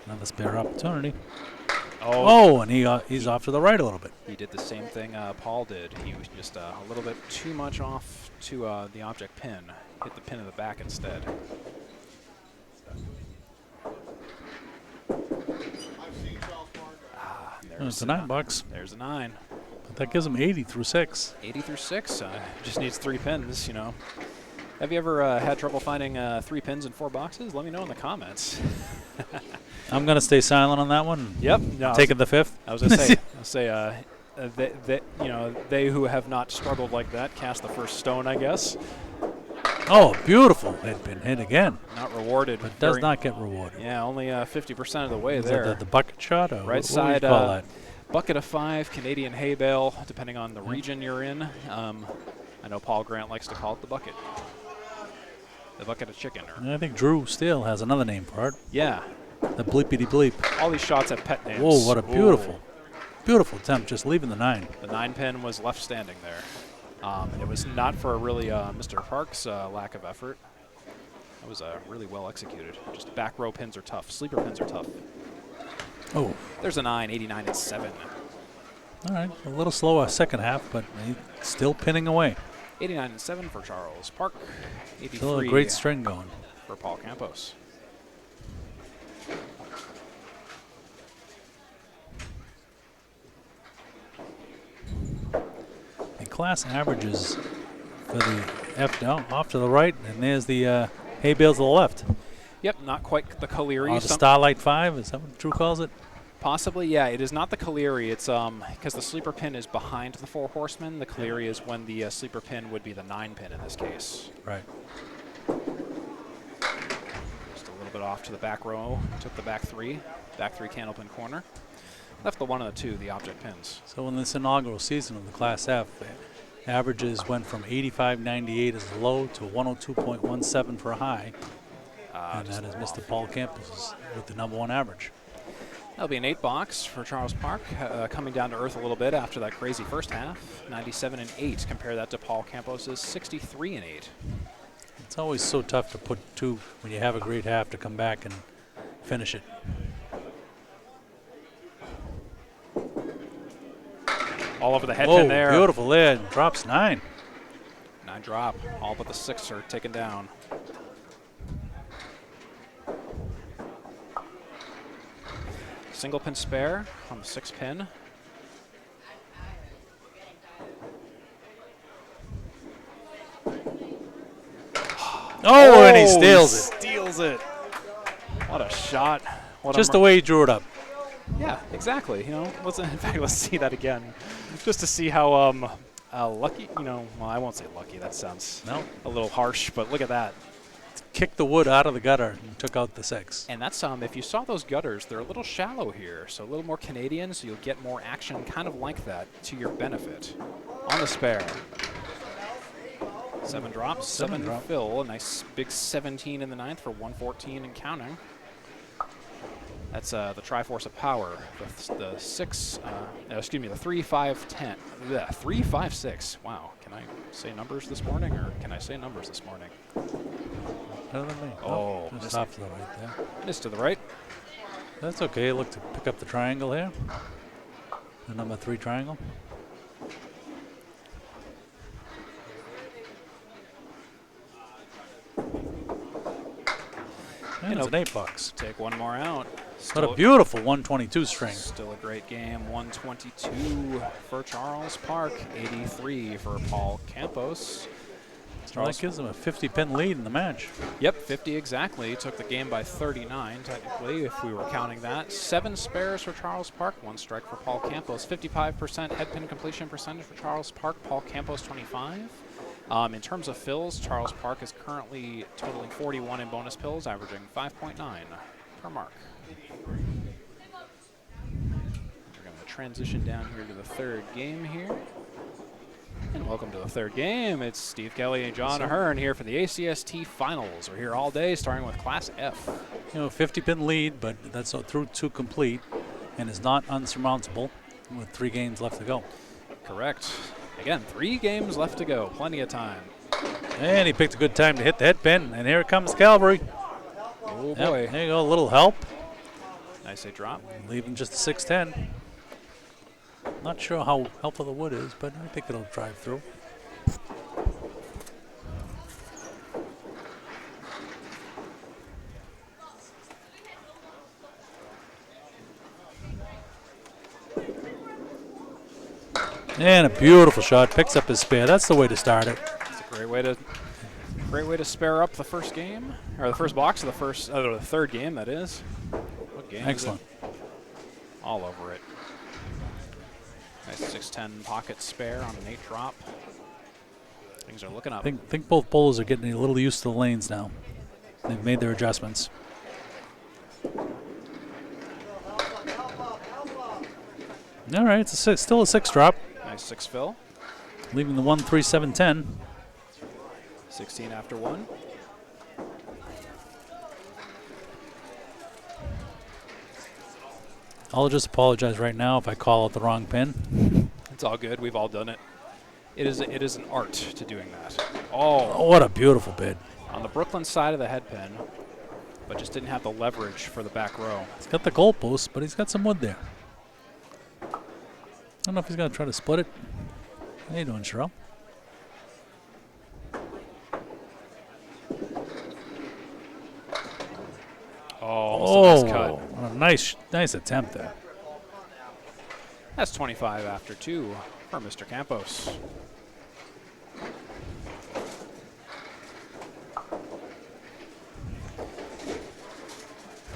Another spare opportunity. Oh, And he's off to the right a little bit. he did the same thing Paul did. He was just a little bit too much off to the object pin. Hit the pin in the back instead. It's a 9 box. There's a 9. But that gives him 80 through 6. 80 through 6. Just needs 3 pins, you know. Have you ever had trouble finding 3 pins in 4 boxes? Let me know in the comments. I'm going to stay silent on that one. Yep. No, Taking the 5th. I was going to say, they who have not struggled like that cast the first stone, I guess. Oh, beautiful head pin hit again. Not rewarded. But does not get rewarded. Yeah, only 50% of the way Is there. that the bucket shot? Or Right what side, do you call that? bucket of 5, Canadian hay bale, depending on the region you're in. I know Paul Grant likes to call it the bucket. The bucket of chicken. And I think Drew Steele has another name for it. Yeah. The bleepity bleep. All these shots have pet names. Whoa, what a beautiful, beautiful attempt, just leaving the 9. The 9 pin was left standing there. It was not for really Mr. Park's lack of effort. That was really well executed. Just back row pins are tough. Sleeper pins are tough. Oh. There's a 9, 89 and 7. All right, a little slower second half, but he's still pinning away. 89 and 7 for Charles Park. 83 Still a great string going for Paul Campos. The class averages for the F down off to the right, and there's the hay bales to the left. Yep, not quite the Caleri. The Starlight 5, is that what Drew calls it? Possibly, yeah. It is not the Caleri. It's because the sleeper pin is behind the 4 horsemen. The Caleri is when the sleeper pin would be the 9 pin in this case. Right. Just a little bit off to the back row. Took the back 3 Candlepin corner. Left the 1 and the 2, the object pins. So in this inaugural season of the Class F, averages went from 85.98 as a low to 102.17 for a high. And that is Mr. Paul Campos with the #1 average. That'll be an 8 box for Charles Park, coming down to earth a little bit after that crazy first half. 97 and 8. Compare that to Paul Campos' 63 and 8. It's always so tough to put 2 when you have a great half to come back and finish it. All over the head pin there. Beautiful there. Drops 9. 9 drop. All but the 6 are taken down. Single pin spare on the 6 pin. Oh, and he steals it. Steals it. What a shot. What Just the way he drew it up. Yeah, exactly. You know, in fact, let's see that again, just to see how lucky. You know, well, I won't say lucky. That sounds a little harsh, but look at that. Kicked the wood out of the gutter and took out the 6. And that's if you saw those gutters, they're a little shallow here, so a little more Canadian, so you'll get more action, kind of like that, to your benefit. On the spare. 7 drops, 7 fill. A nice big 17 in the 9th for 114 and counting. That's the Triforce of Power. The 6, excuse me, the 3, 5, 10. Yeah, 3, 5, 6. Wow. Can I say numbers this morning, or can I say numbers this morning? Better than me. Oh, just off to the right there. Missed to the right. That's okay. Look to pick up the triangle here. The number 3 triangle. And it's an 8 box. Take 1 more out. What a beautiful 122 string. Still a great game. 122 for Charles Park. 83 for Paul Campos. Well, that gives him a 50-pin lead in the match. Yep, 50 exactly. Took the game by 39, technically, if we were counting that. 7 spares for Charles Park, 1 strike for Paul Campos. 55% head pin completion percentage for Charles Park. Paul Campos 25. In terms of fills, Charles Park is currently totaling 41 in bonus pills, averaging 5.9 per mark. We're going to transition down here to the 3rd game here. And welcome to the 3rd game. It's Steve Kelly and John Ahearn here for the ACST Finals. We're here all day, starting with Class F. You know, 50-pin lead, but that's through 2 complete, and is not unsurmountable with 3 games left to go. Correct. Again, 3 games left to go. Plenty of time. And he picked a good time to hit the head pin, and here comes Calvary. Oh, boy. Yep, there you go, a little help. Nice 8 drop. Leaving just a 610. Not sure how helpful the wood is, but I think it'll drive through. And a beautiful shot. Picks up his spare. That's the way to start it. It's a great way to spare up the first game, or the first box of the the 3rd game. That is. What game? Excellent. Is it? All over it. Nice 610 pocket spare on an 8 drop. Things are looking up. I think both bowlers are getting a little used to the lanes now. They've made their adjustments. All right, it's still a 6 drop. Nice 6 fill. Leaving the 1, 3, 7, 10. 16 after 1. I'll just apologize right now if I call out the wrong pin. It's all good. We've all done it. It is an art to doing that. Oh, what a beautiful bid. On the Brooklyn side of the head pin, but just didn't have the leverage for the back row. He's got the goalpost, but he's got some wood there. I don't know if he's going to try to split it. How you doing, Sherelle? Oh, nice cut. A nice attempt there. That's 25 after 2 for Mr. Campos.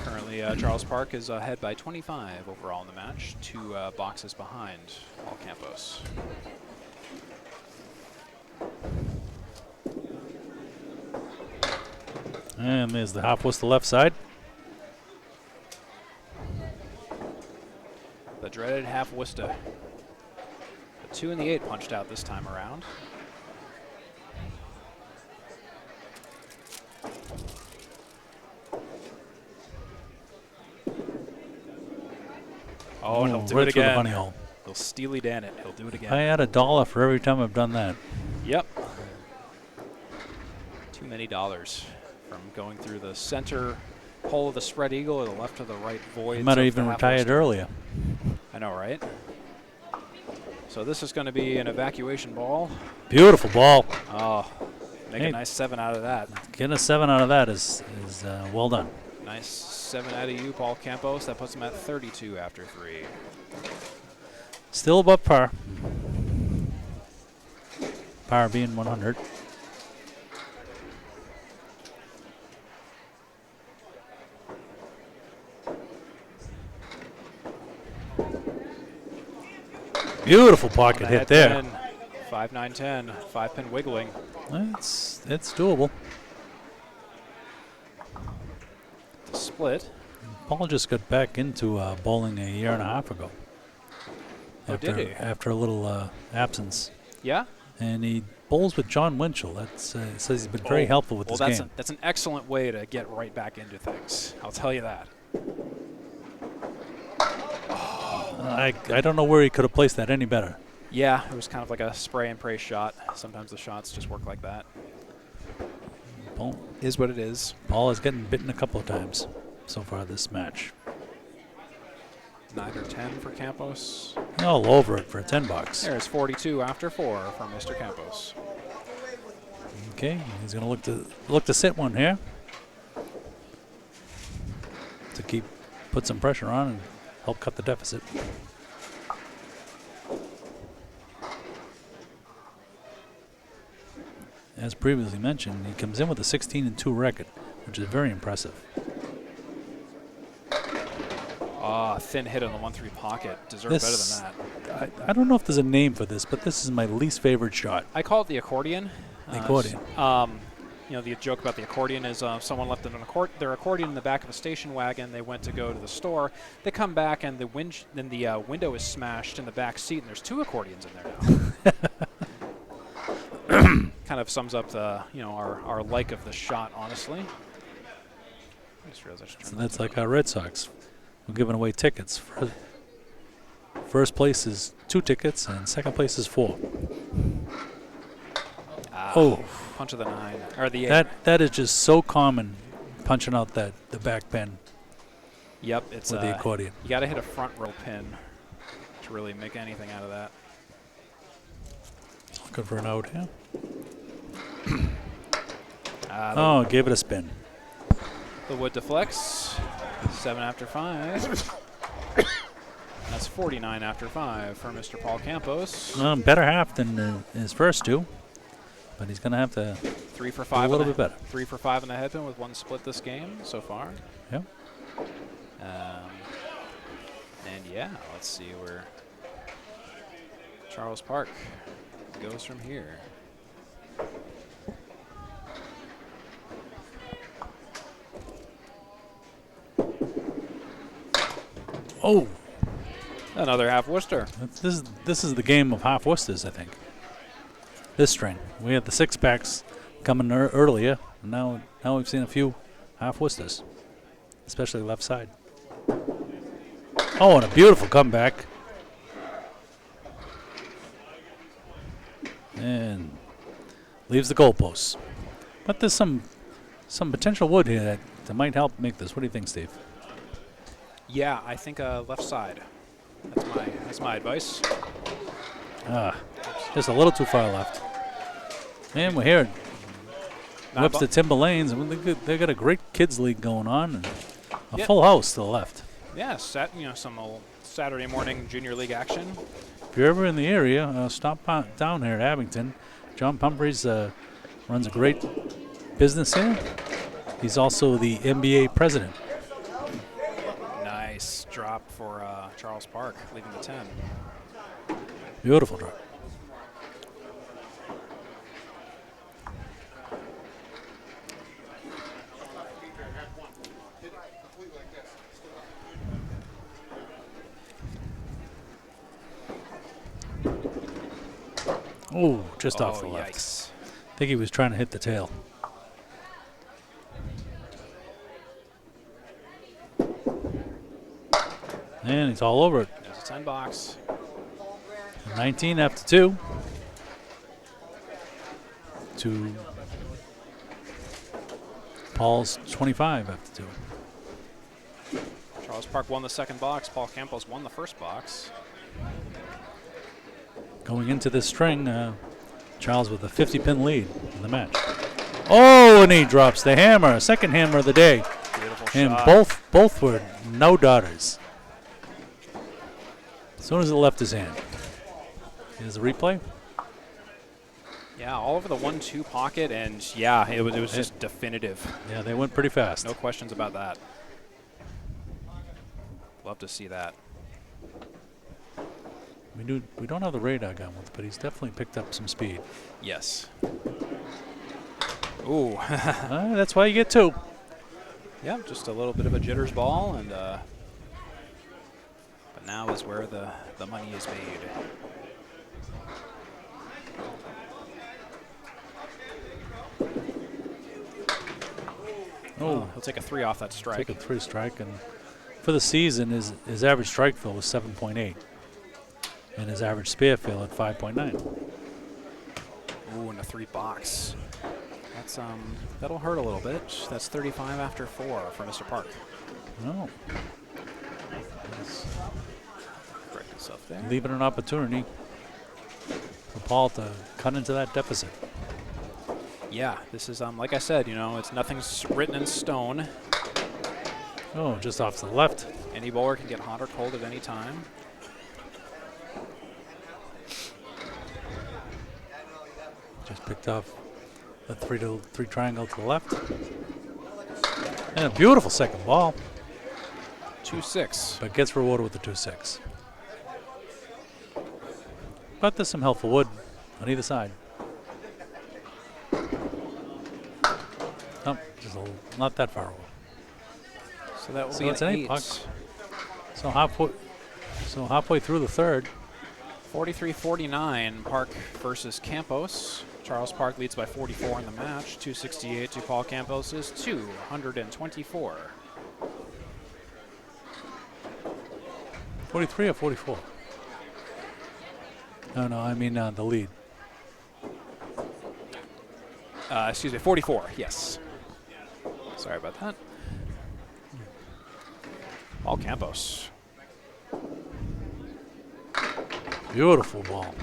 Currently, Charles Park is ahead by 25 overall in the match, 2 boxes behind Paul Campos. And there's the half whistle left side. The dreaded half Worcester. The 2 and the 8 punched out this time around. Oh, and he'll do right it through the again. bunny hole. He'll Steely Dan it. He'll do it again. I had $1 for every time I've done that. Yep. Too many dollars from going through the center hole of the spread eagle or the left to the right void. I might have even retired earlier. I know, right? So this is going to be an evacuation ball. Beautiful ball. Oh, make a nice 7 out of that. Getting a 7 out of that is well done. Nice 7 out of you, Paul Campos. That puts him at 32 after 3. Still above par. Par being 100. Beautiful pocket hit there. 5, 9, 10. 5-pin wiggling. It's doable. Split. Paul just got back into bowling a year and a half ago. Did he? After a little absence. Yeah? And he bowls with John Winchell. He says he's been very helpful with this game. That's an excellent way to get right back into things. I'll tell you that. I don't know where he could have placed that any better. Yeah, it was kind of like a spray and pray shot. Sometimes the shots just work like that. Paul is what it is. Paul is getting bitten a couple of times so far this match. 9 or 10 for Campos. All over it for $10. There's 42 after 4 from Mr. Campos. Okay, he's going to look to sit one here to put some pressure on and help cut the deficit. As previously mentioned, he comes in with a 16-2 record, which is very impressive. Thin hit on the 1-3 pocket. Deserved better than that. I don't know if there's a name for this, but this is my least favorite shot. I call it the accordion. The accordion. The joke about the accordion is someone left their accordion in the back of a station wagon. They went to go to the store. They come back and the window is smashed in the back seat, and there's 2 accordions in there now. Kind of sums up the our like of the shot, honestly. I just realized I should turn so that's like our Red Sox. We're giving away tickets. First place is 2 tickets, and second place is 4. Punch of the 9 or the 8. That is just so common, punching out the back pin. Yep, it's with the accordion. You got to hit a front row pin to really make anything out of that. Looking for an out here. Gave it a spin. The wood deflects. 7 after 5. That's 49 after 5 for Mr. Paul Campos. Better half than his first 2, but he's going to have to 3 for 5 a little bit better. 3 for 5 in the head pin with 1 split this game so far. Yep. And yeah, let's see where Charles Park goes from here. Oh, another half Worcester. This is the game of half Worcesters, I think. This string, we had the 6-packs coming earlier, and now we've seen a few half Worcesters, especially left side. Oh, and a beautiful comeback, and leaves the goalposts. But there's some some potential wood here that might help make this. What do you think, Steve? Yeah, I think left side. That's my advice. Just a little too far left. And we're here at Webster Timber Lanes. They got a great kids league going on, and a full house to the left. Yeah, some old Saturday morning junior league action. If you're ever in the area, stop down here at Abington. John Pumphrey's runs a great business here. He's also the NBA president. Nice drop for Charles Park, leaving the 10. Beautiful drop. Oh, just off the left. Yikes. I think he was trying to hit the tail. And he's all over it. There's a 10 box. 19 after 2. To Paul's 25 after 2. Charles Park won the second box. Paul Campos won the first box. Going into this string, Charles with a 50-pin lead in the match. Oh, and he drops the hammer, second hammer of the day. Beautiful and shot. both were no daughters. As soon as it left his hand. Here's the replay. Yeah, all over the 1-2 pocket, and yeah, it was just definitive. Yeah, they went pretty fast. No questions about that. Love to see that. We don't have the radar gun with, but he's definitely picked up some speed. Yes. Ooh. That's why you get 2. Yeah, just a little bit of a jitters ball, and but now is where the money is made. Oh, he'll take a 3 off that strike. Take a 3 strike, and for the season, his average strike fill was 7.8, and his average spare fill at 5.9. Ooh, and a 3 box. That's that'll hurt a little bit. That's 35 after 4 for Mr. Park. No. Correct himself there. Leaving an opportunity for Paul to cut into that deficit. Yeah, this is like I said, it's nothing's written in stone. Oh, just off to the left. Any bowler can get hot or cold at any time. Just picked off the 3 triangle to the left. And a beautiful second ball. 2-6. But gets rewarded with the 2-6. But there's some helpful wood on either side. Nope, just not that far away. So that will be it's an an 8. 8 puck. So halfway through the third. 43-49, Park versus Campos. Charles Park leads by 44 in the match. 268 to Paul Campos is 224. 43 or 44? No, I mean the lead. Excuse me, 44, yes. Sorry about that. Paul Campos. Beautiful ball.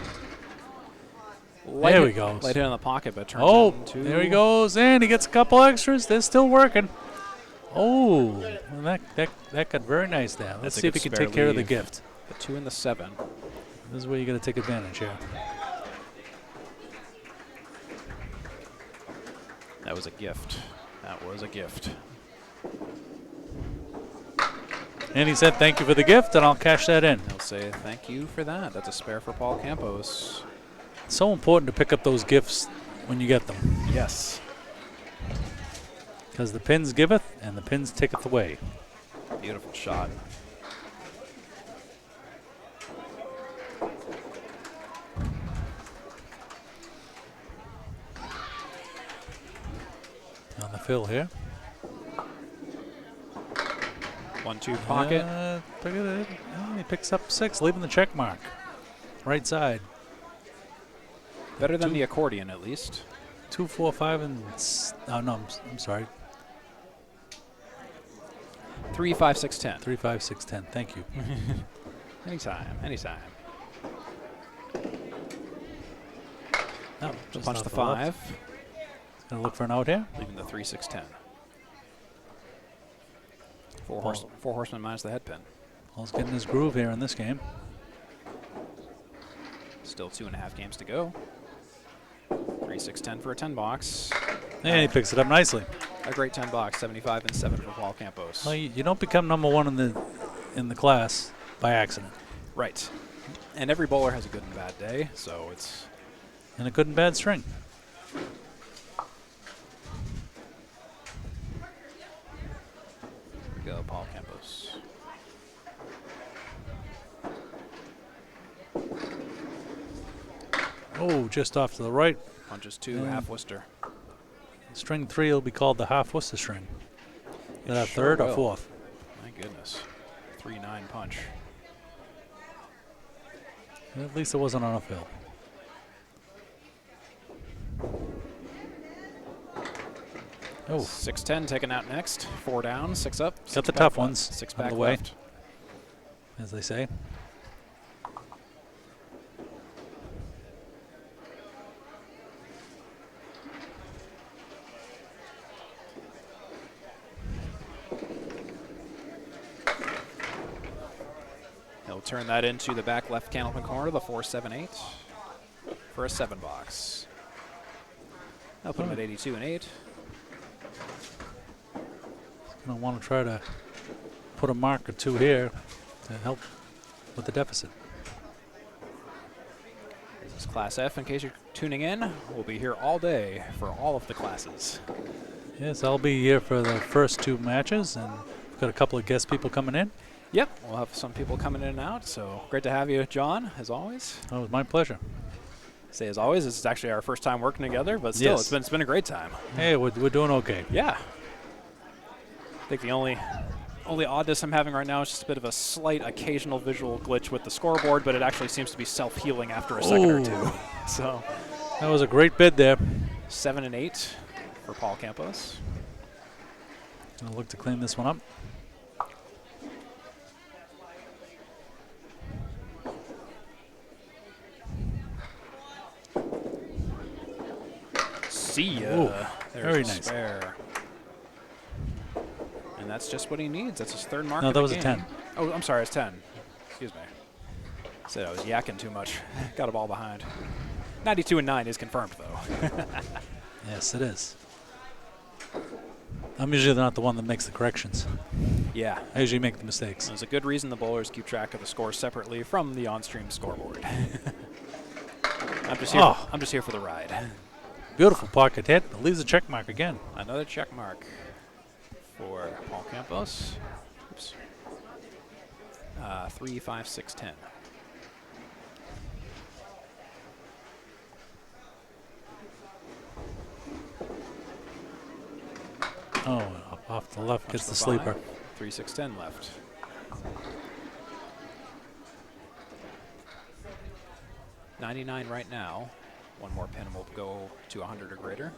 Light there hit, we go. Light hit in the pocket, but turns into... there he goes, and he gets a couple extras. They're still working. Oh, well, that got very nice there. Let's see if he can take care of the gift. The 2 and the 7. This is where you got to take advantage here. That was a gift. That was a gift. And he said, "Thank you for the gift," and I'll cash that in. He'll say, "Thank you for that." That's a spare for Paul Campos. It's so important to pick up those gifts when you get them. Yes. Because the pins giveth, and the pins taketh away. Beautiful shot. On the fill here. 1-2 pocket. Look at it. Oh, he picks up 6, leaving the check mark. Right side. Better than the accordion, at least. 2, 4, 5, and oh no, I'm sorry. 3, 5, 6, 10. 3, 5, 6, 10. Thank you. Anytime, anytime. Oh, So just punch off the the left. 5, Gonna look for an out here. leaving the 3, 6, 10. Four Paul. horsemen minus the head pin. Paul's getting his groove here in this game. Still 2.5 games to go. 3, 6, 10 for a 10 box. And he picks it up nicely. A great 10 box, 75 and 7 for Paul Campos. Well, you don't become #1 in the class by accident. Right. And every bowler has a good and bad day, so it's... And a good and bad string. Go, Paul Campos. Oh, just off to the right. Punches 2, half Worcester. String 3 will be called the half Worcester string. It Is that sure third or will. fourth? My goodness. 3-9 punch. At least it wasn't on a fill. Oh, 6-10 taken out next. 4 down, 6 up. got 6 the back tough left, ones 6 out of back the way, left. as they say. He'll turn that into the back left Candlepin corner, the 4-7-8 for a 7 box. I'll put him at 82 and 8. Gonna want to try to put a mark or two here to help with the deficit. This is Class F. In case you're tuning in, we'll be here all day for all of the classes. Yes, I'll be here for the first 2 matches, and we've got a couple of guest people coming in. Yep, we'll have some people coming in and out, so great to have you, John, as always. Oh, it was my pleasure. Say as always, this is actually our first time working together, but still, Yes. it's been a great time. Hey, we're doing okay. Yeah. I think the only oddness I'm having right now is just a bit of a slight occasional visual glitch with the scoreboard, but it actually seems to be self-healing after a second or two. So That was a great bid there. 7 and 8 for Paul Campos. Gonna look to clean this one up. See ya. Ooh, There's very a nice. spare. And that's just what he needs. That's his 3rd mark. No, of that the was a game. 10. Oh, I'm sorry, it's 10. Excuse me. Said I was yakking too much. Got a ball behind. 92 and 9 is confirmed, though. Yes, it is. I'm usually not the one that makes the corrections. Yeah. I usually make the mistakes. There's a good reason the bowlers keep track of the scores separately from the on-stream scoreboard. I'm just here for the ride. Beautiful pocket hit. It leaves a check mark again. Another check mark for Paul Campos. Oops. 3, 5, 6, 10. Oh, off the left Punch gets the 5. sleeper. 3, 6, 10 left. $99 right now. One more pin and we'll go to 100 or greater.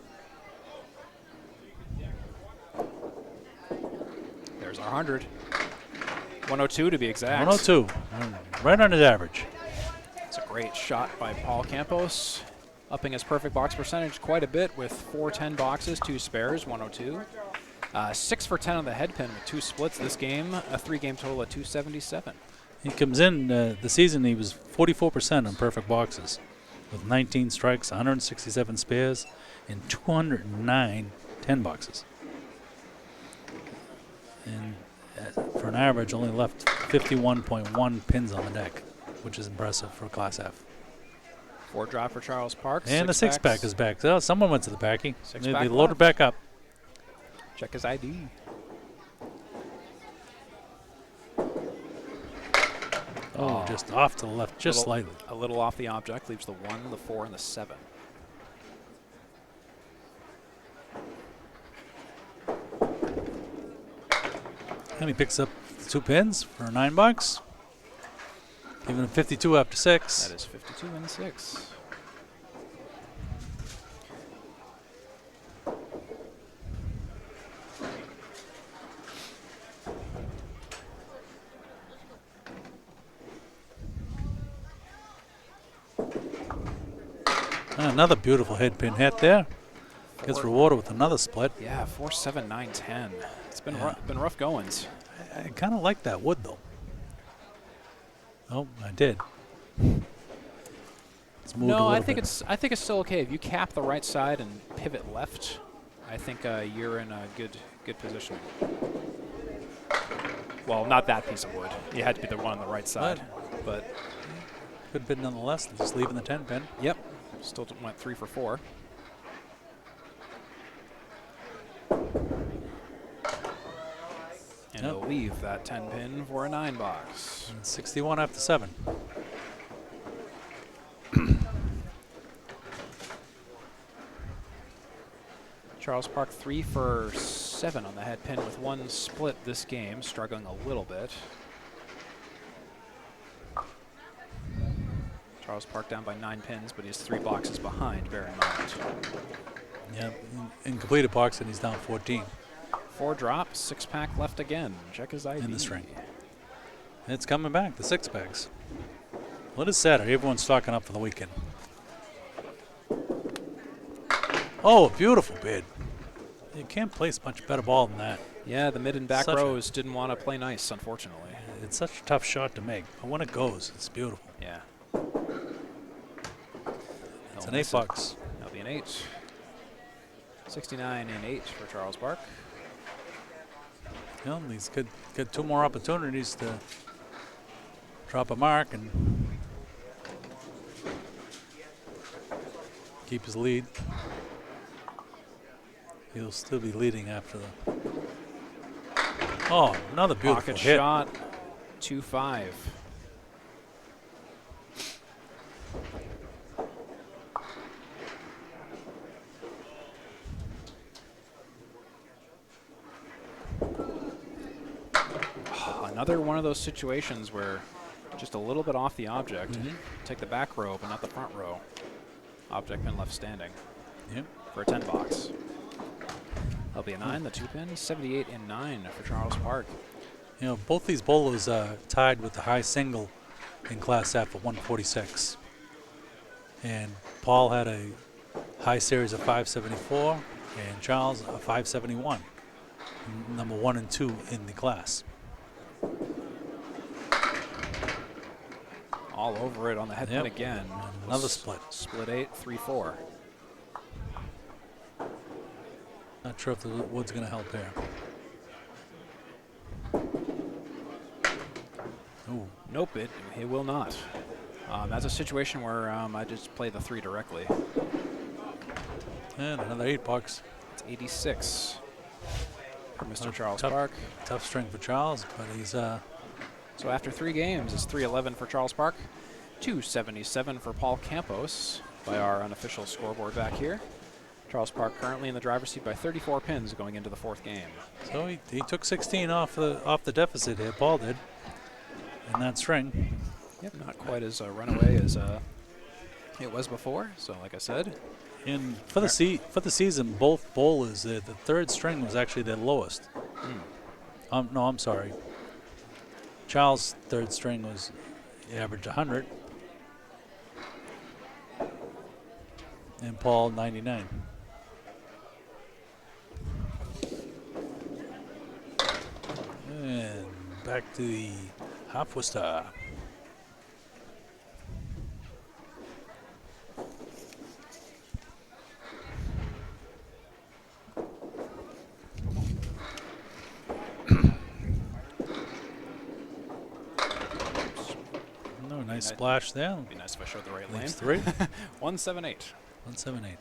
There's our 100. 102 to be exact. 102. Right on his average. It's a great shot by Paul Campos, upping his perfect box percentage quite a bit with 4 10 boxes, 2 spares, 102. 6 for 10 on the head pin with 2 splits this game, a 3-game total of 277. He comes in the season, he was 44% on perfect boxes with 19 strikes, 167 spares, and 209 10 boxes. And for an average, only left 51.1 pins on the deck, which is impressive for Class F. 4 drop for Charles Parks. And the 6-pack is back. So someone went to the backy. They Six-pack loaded left. back up. Check his ID. Oh, just off to the left, just slightly. A little off the object, leaves the 1, the 4, and the 7. And he picks up 2 pins for a $9. Giving him 52 after 6. That is 52 and 6. another beautiful head pin hit there. Gets rewarded with another split. Yeah, 4, 7, 9, 10. It's been been rough goings. I kind of like that wood though. Oh, I did. It's moved No, a I little think bit. it's still okay. If you cap the right side and pivot left, I think you're in a good position. Well, not that piece of wood. You had to be the one on the right side, but could have been nonetheless. Just leaving the 10 pin. Yep, still went 3 for 4. And he'll leave that 10 pin for a 9 box. And 61 after 7. Charles Park 3 for 7 on the head pin with 1 split this game, struggling a little bit. Charles Park down by 9 pins, but he's 3 boxes behind, bear in mind. Yeah, in completed box, and he's down 14. 4 drop, 6-pack left again. Check his ID. In the string. It's coming back, the 6-packs. Well, it is Saturday. Everyone's stocking up for the weekend. Oh, beautiful bid. You can't place much better ball than that. Yeah, the mid and back rows didn't want to play nice, unfortunately. It's such a tough shot to make, but when it goes, it's beautiful. Yeah. It's an 8 bucks. That'll be an 8. 69 and 8 for Charles Park. You know, he's could get 2 more opportunities to drop a mark and keep his lead. He'll still be leading after the. Oh, another beautiful pocket hit. shot. 2-5. Another one of those situations where just a little bit off the object. Take the back row, but not the front row. Object pin left standing. Yep. For a 10 box. That'll be a 9, the 2 pin. 78 and 9 for Charles Park. You know, both these bowlers tied with the high single in Class F at 146. And Paul had a high series of 574, and Charles a 571. Number 1 and 2 in the class. All over it on the head pin again. Another split. Split 8, 3-4. Not sure if the wood's going to help here. Ooh. Nope, it will not. That's a situation where I just play the 3 directly. And another 8 bucks. It's 86 for Mr. Charles Park. Tough string for Charles, but he's So after 3 games, it's 311 for Charles Park, 277 for Paul Campos by our unofficial scoreboard back here. Charles Park currently in the driver's seat by 34 pins going into the 4th game. So he took 16 off the deficit here. Paul did in that string. Yep, not quite as a runaway as it was before. So like I said, and for the season, both bowlers, the 3rd string was actually their lowest. No, I'm sorry. Charles' 3rd string was average 100, and Paul 99. And back to the half-Worcester. No, nice splash there. It'd be nice if I showed the right lane. 3. 178. 178.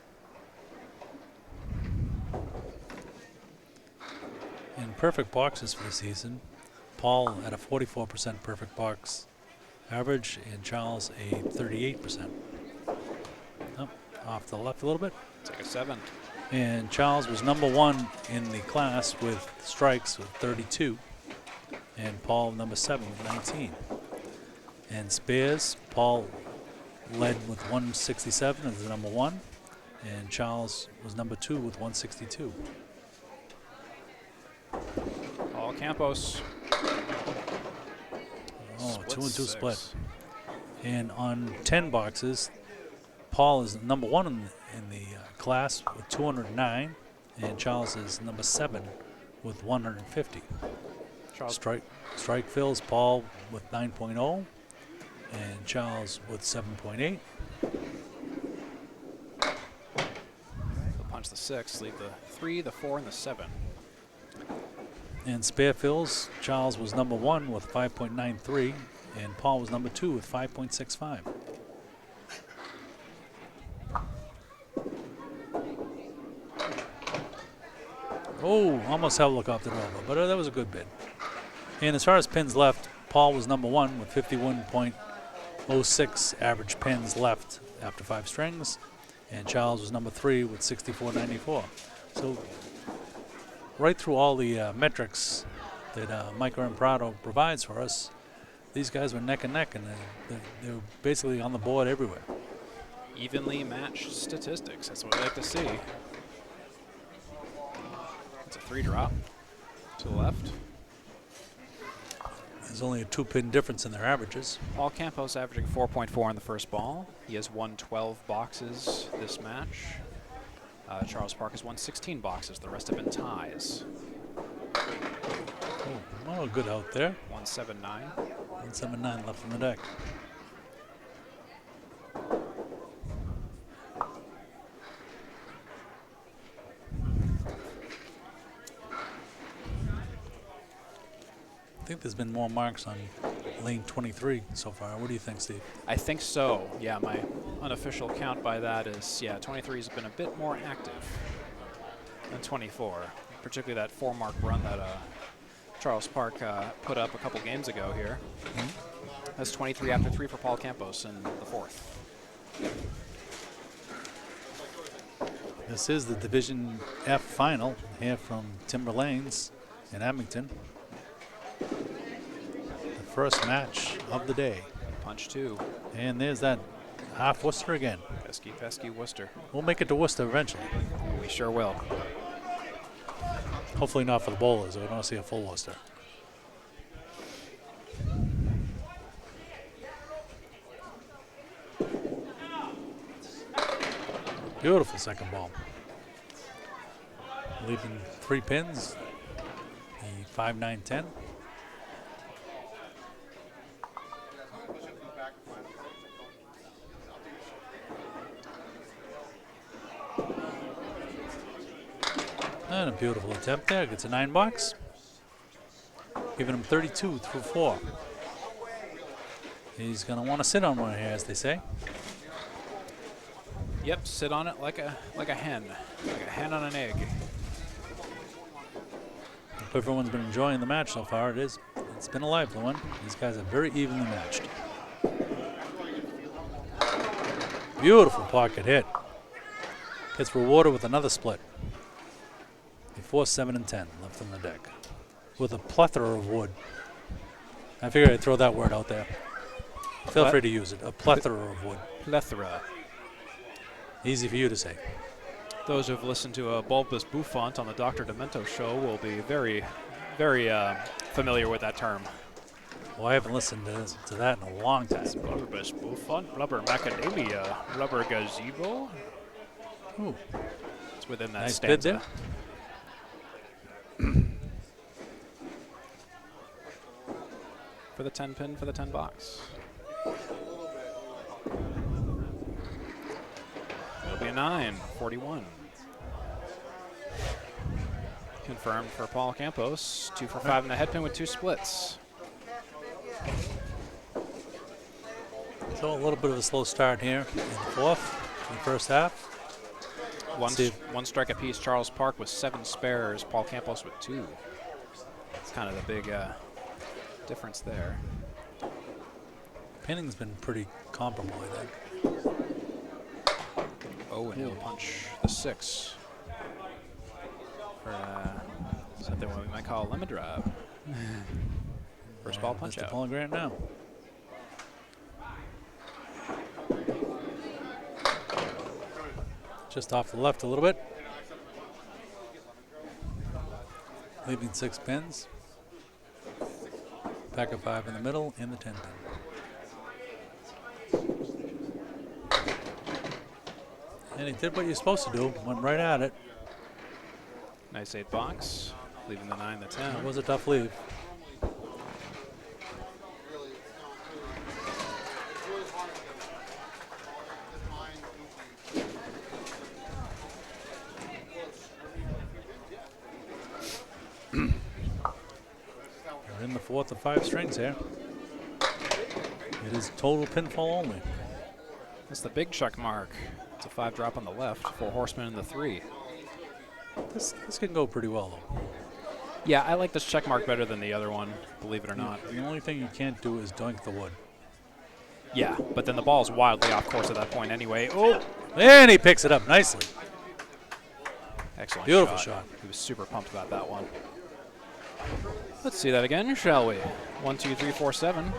In perfect boxes for the season, Paul at a 44% perfect box average, and Charles a 38%. Oh, off to the left a little bit. Take a 7. And Charles was number 1 in the class with strikes with 32, and Paul number 7 with 19. And spares, Paul led with 167 as the number 1, and Charles was number 2 with 162. Paul Campos. Oh, Split 2 and 2 6. split. And on 10 boxes, Paul is number 1 in the class with 209, and Charles is number 7 with 150. Strike fills Paul with 9.0, and Charles with 7.8. Punch the 6, leave the 3, the 4, and the 7. And spare fills, Charles was number 1 with 5.93, and Paul was number 2 with 5.65. Oh, almost held look off the over, but that was a good bid. And as far as pins left, Paul was number 1 with 51.06 average pins left after 5 strings, and Charles was number 3 with 64.94. So right through all the metrics that Mike Prado provides for us, these guys were neck and neck, and they were basically on the board everywhere. Evenly matched statistics. That's what we like to see. It's a 3 drop to the left. There's only a 2-pin difference in their averages. Paul Campos averaging 4.4 on the first ball. He has won 12 boxes this match. Charles Park has won 16 boxes. The rest have been ties. Oh, good out there. 179. 179 left on the deck. I think there's been more marks on lane 23 so far. What do you think, Steve? I think so. Yeah, my unofficial count by that is, 23 has been a bit more active than 24, particularly that 4-mark run that Charles Park put up a couple games ago here. That's 23 after 3 for Paul Campos in the 4th. This is the Division F final here from Timber Lanes in Abington. The first match of the day. Punch 2. And there's that half Worcester again. Pesky Worcester. We'll make it to Worcester eventually. We sure will. Hopefully not for the bowlers. We don't see a full Worcester. Beautiful second ball. Leaving 3 pins. The 5, 9, 10. And a beautiful attempt there. Gets a 9 box. Giving him 32 through 4. He's going to want to sit on one here, as they say. Yep, sit on it like a hen. Like a hen on an egg. If everyone's been enjoying the match so far, it's been a lively one. These guys are very evenly matched. Beautiful pocket hit. Gets rewarded with another split. 4, 7, and 10 left on the deck. With a plethora of wood. I figured I'd throw that word out there. Feel free to use it. A plethora of wood. Plethora. Easy for you to say. Those who've listened to a bulbous bouffant on the Dr. Demento show will be very, very familiar with that term. Well, I haven't listened to that in a long time. Bulbous bouffant, blubber macadamia, rubber gazebo. Ooh. It's within that nice stanza. Bid there. For the 10 pin, for the 10 box. It'll be a 9, 41. Confirmed for Paul Campos. 2 for 5 in the head pin with 2 splits. So a little bit of a slow start here in the 4th, in the first half. One strike apiece. Charles Park with 7 spares. Paul Campos with 2. It's kind of the big difference there. Pinning's been pretty comparable, I think. Oh, and he'll punch the 6 for something what we might call a lemon drive. First ball punch out. Paul Grant now. Just off the left a little bit. Leaving 6 pins. Pack of 5 in the middle and the 10 pin. And he did what you're supposed to do. Went right at it. Nice 8 box, leaving the 9, the 10. It was a tough leave. We're in the 4th of 5 strings here. It is total pinfall only. That's the big check mark. It's a 5 drop on the left, 4 horsemen in the 3. This can go pretty well, though. Yeah, I like this check mark better than the other one, believe it or not. The only thing you can't do is doink the wood. Yeah, but then the ball's wildly off course at that point anyway. Oh! And he picks it up nicely. Excellent Beautiful shot. He was super pumped about that one. Let's see that again, shall we? 1, 2, 3, 4, 7.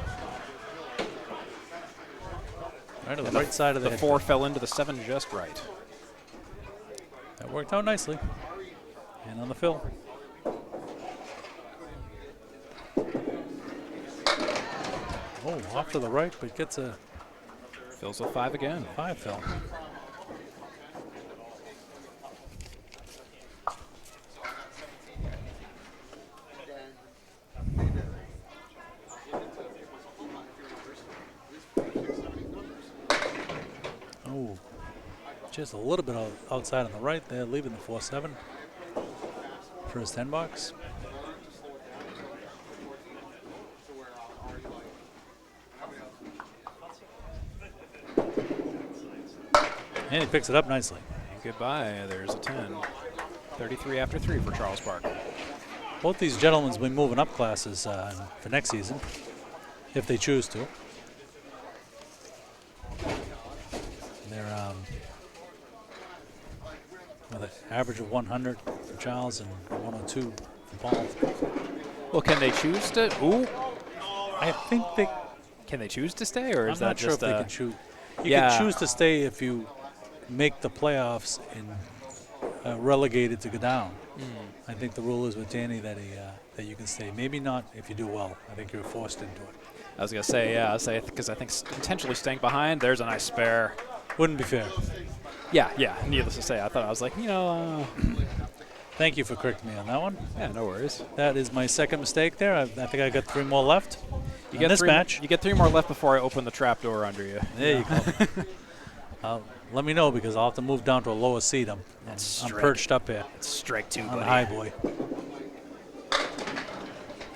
Right to the right side of the The 4 fell into the 7 just right. That worked out nicely. And on the fill. Oh, off to the right, but gets a Fills with 5 again. 5 fill. Oh, just a little bit outside on the right there, leaving the 4-7 for his 10 box. And he picks it up nicely. Goodbye, there's a 10. 33 after 3 for Charles Park. Both these gentlemen will be moving up classes for next season, if they choose to. They're with an average of 100 for Charles and 102 for Paul. Well, can they choose to? Ooh. I think they. Can they choose to stay, or is I'm that not sure just if they can choose. You yeah. can choose to stay if you make the playoffs and relegated to go down. I think the rule is with Danny that that you can stay. Maybe not if you do well. I think you're forced into it. I was gonna say because I think intentionally staying behind. There's a nice spare. Wouldn't be fair. Yeah. Needless to say, I thought I was like, Thank you for correcting me on that one. Yeah, no worries. That is my second mistake there. I think I got 3 more left. You in get this match. You get 3 more left before I open the trap door under you. There you go. Let me know because I'll have to move down to a lower seat. I'm perched up here. It's strike 2, on buddy. the high boy.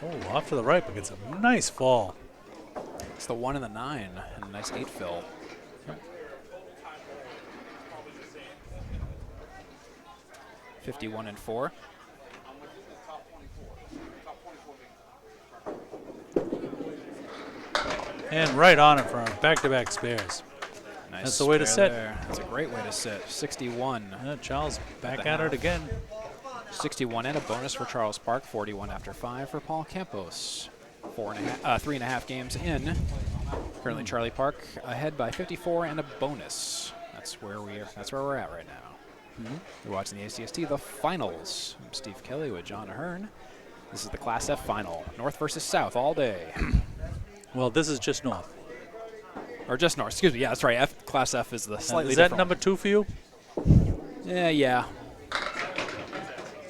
Oh, off to the right, but it's a nice fall. It's the 1 and the 9, and a nice 8 fill. Yep. 51 and 4. And right on it for our back-to-back spares. Nice. That's the way to sit. That's a great way to sit. 61. Charles back at it again. 61 and a bonus for Charles Park. 41 after 5 for Paul Campos. 3.5 games in. Currently, Charlie Park ahead by 54 and a bonus. That's where we're at right now. You're watching the ACST, the finals. I'm Steve Kelly with John Ahearn. This is the Class F final. North versus South all day. Well, this is just North. Or just North, excuse me. Yeah, that's right. Class F is the slightly Is that different number 2 for you? Yeah.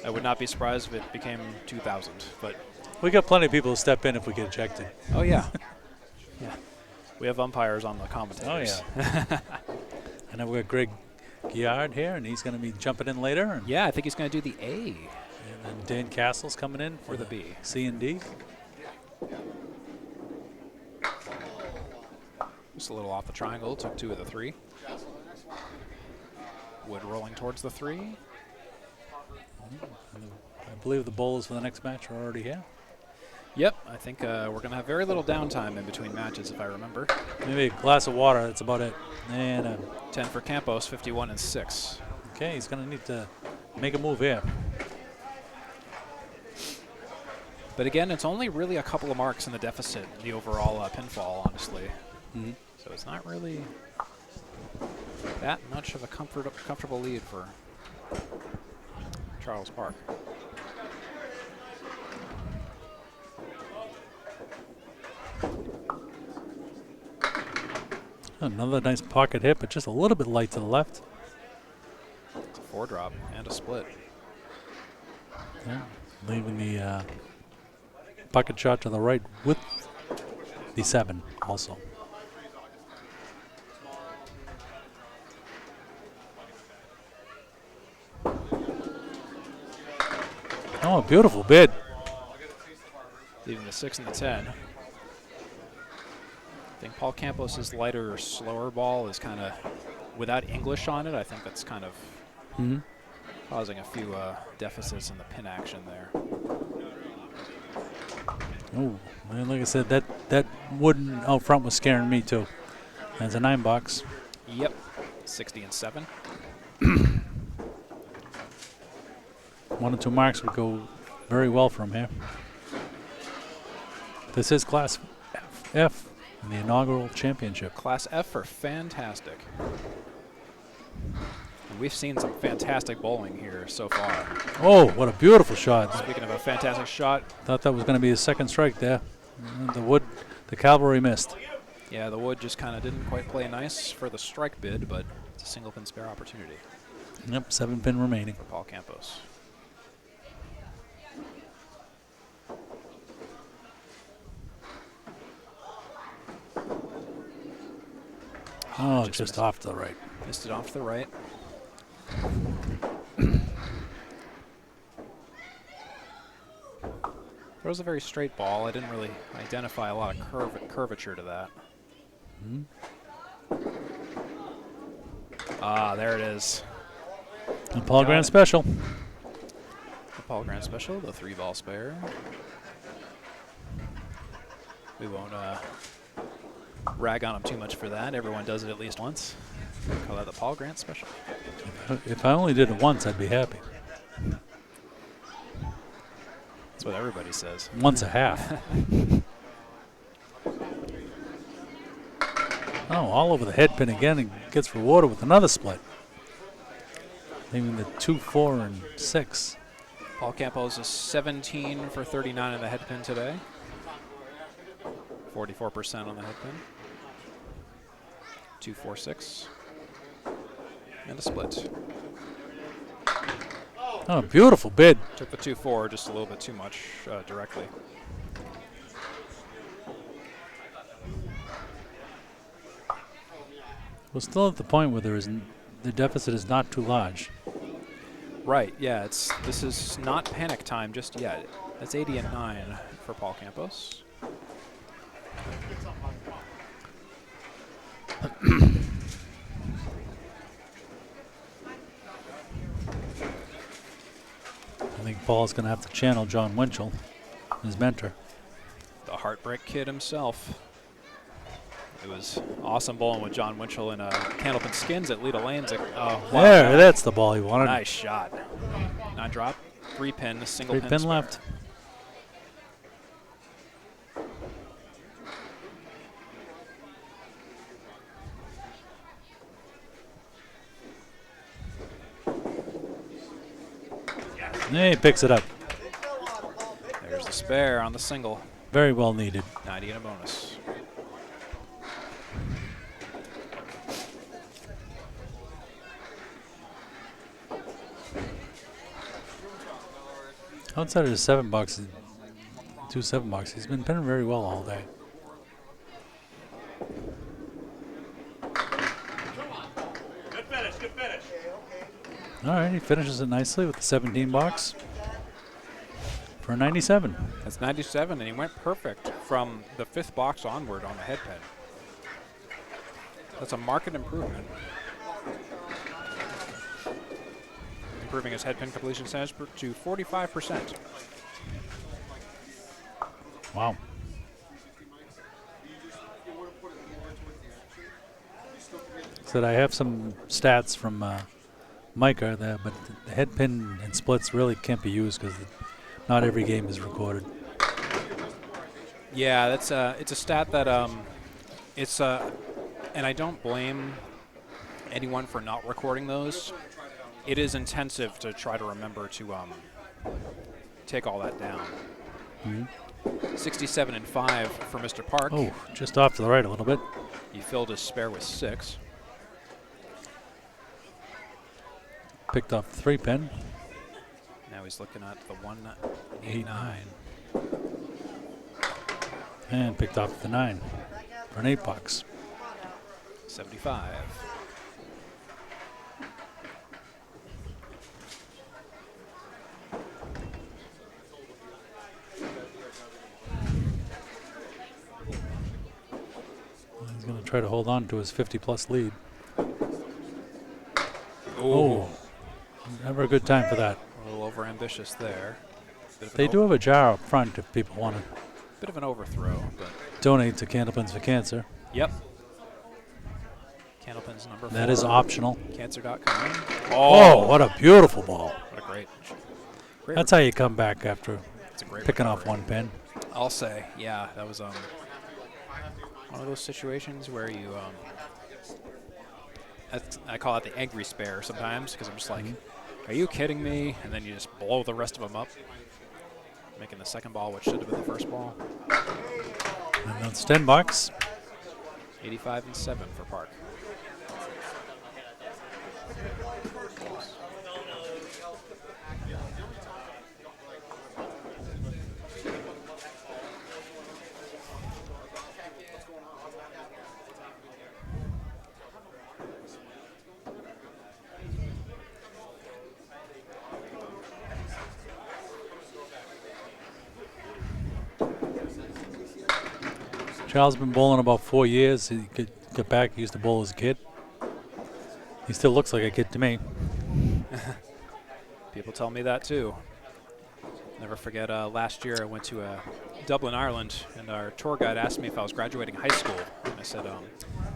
I would not be surprised if it became 2,000, but... We got plenty of people to step in if we get ejected. Oh, yeah. Yeah. We have umpires on the commentators. Oh, yeah. I know we got Greg Giard here, and he's going to be jumping in later. And yeah, I think he's going to do the A. And then Dan Castle's coming in for the B. C and D. Just a little off the triangle, took 2 of the 3. Wood rolling towards the 3. I believe the bowlers for the next match are already here. Yep, I think we're going to have very little downtime in between matches, if I remember. Maybe a glass of water, that's about it. And 10 for Campos, 51 and 6. Okay, he's going to need to make a move here. But again, it's only really a couple of marks in the deficit, the overall pinfall, honestly. So it's not really that much of a comfortable lead for Charles Park. Another nice pocket hit, but just a little bit light to the left. 4 drop and a split. Yeah, leaving the bucket shot to the right with the 7 also. Oh, a beautiful bid. Leaving the 6 and the 10. I think Paul Campos' lighter, slower ball is kind of, without English on it, I think that's kind of causing a few deficits in the pin action there. Oh, well, like I said, that wooden out front was scaring me too. That's a 9 box. Yep, 60 and 7. 1 or 2 marks would go very well from here. This is Class F in the inaugural championship. Class F for fantastic. And we've seen some fantastic bowling here so far. Oh, what a beautiful shot. Speaking of a fantastic shot. Thought that was going to be his second strike there. The cavalry missed. Yeah, the wood just kind of didn't quite play nice for the strike bid, but it's a single pin spare opportunity. Yep, 7 pin remaining. For Paul Campos. Oh, just off to the right. Missed it off to the right. Throws a very straight ball. I didn't really identify a lot of curvature to that. Ah, there it is. The Paul Grand Special. The Paul Grand Special, the 3-ball spare. We won't rag on him too much for that. Everyone does it at least once. Call that the Paul Grant Special. If I only did it once, I'd be happy. That's what everybody says. Once a half. Oh, all over the head pin again and gets rewarded with another split. Leaving the 2, 4, and 6. Paul Campos is 17 for 39 in the head pin today. 44% on the head pin. 2, 4, 6. And a split. Oh, beautiful bid. Took the 2, 4 just a little bit too much directly. We're still at the point where the deficit is not too large. Right, yeah, this is not panic time just yet. That's 80 and 9 for Paul Campos. I think Paul's going to have to channel John Winchell, his mentor. The Heartbreak Kid himself. It was awesome bowling with John Winchell in Candlepin Skins at Leda Lanes. There, that's the ball he wanted. Nice shot. 9 drop, 3 pin, single 3 pin pin left. He picks it up. There's the spare on the single. Very well needed. 90 and a bonus. Outside of the 7 bucks, 2 7 bucks, he's been pinning very well all day. Good finish, good finish. All right, he finishes it nicely with the 17 box for a 97. That's 97, and he went perfect from the 5th box onward on the head pin. That's a marked improvement. Improving his head pin completion percentage to 45%. Wow. Said I have some stats from Micah there, but the head pin and splits really can't be used because not every game is recorded. Yeah, that's it's a stat that and I don't blame anyone for not recording those. It is intensive to try to remember to take all that down. 67 and 5 for Mr. Park. Oh, just off to the right a little bit. He filled his spare with 6. picked off the 3 pin. Now he's looking at the 189. And picked off the 9 for an $8. 75. He's going to try to hold on to his 50-plus lead. Oh, never a good time for that. a little overambitious there. They do have a jar up front if people want to Bit of an overthrow, but donate to Candlepins for Cancer. yep. Candlepin's number 4. That is optional. Cancer.com. Oh, what a beautiful ball. What a great That's how you come back after It's a great picking off recovery. 1 pin. I'll say, yeah, that was one of those situations where you I call it the angry spare sometimes, because I'm just like, are you kidding me? And then you just blow the rest of them up, making the second ball what should have been the first ball. And that's $10. 85 and 7 for Park. Charles has been bowling about 4 years. He could get back. He used to bowl as a kid. He still looks like a kid to me. People tell me that too. Never forget last year I went to Dublin, Ireland, and our tour guide asked me if I was graduating high school. And I said,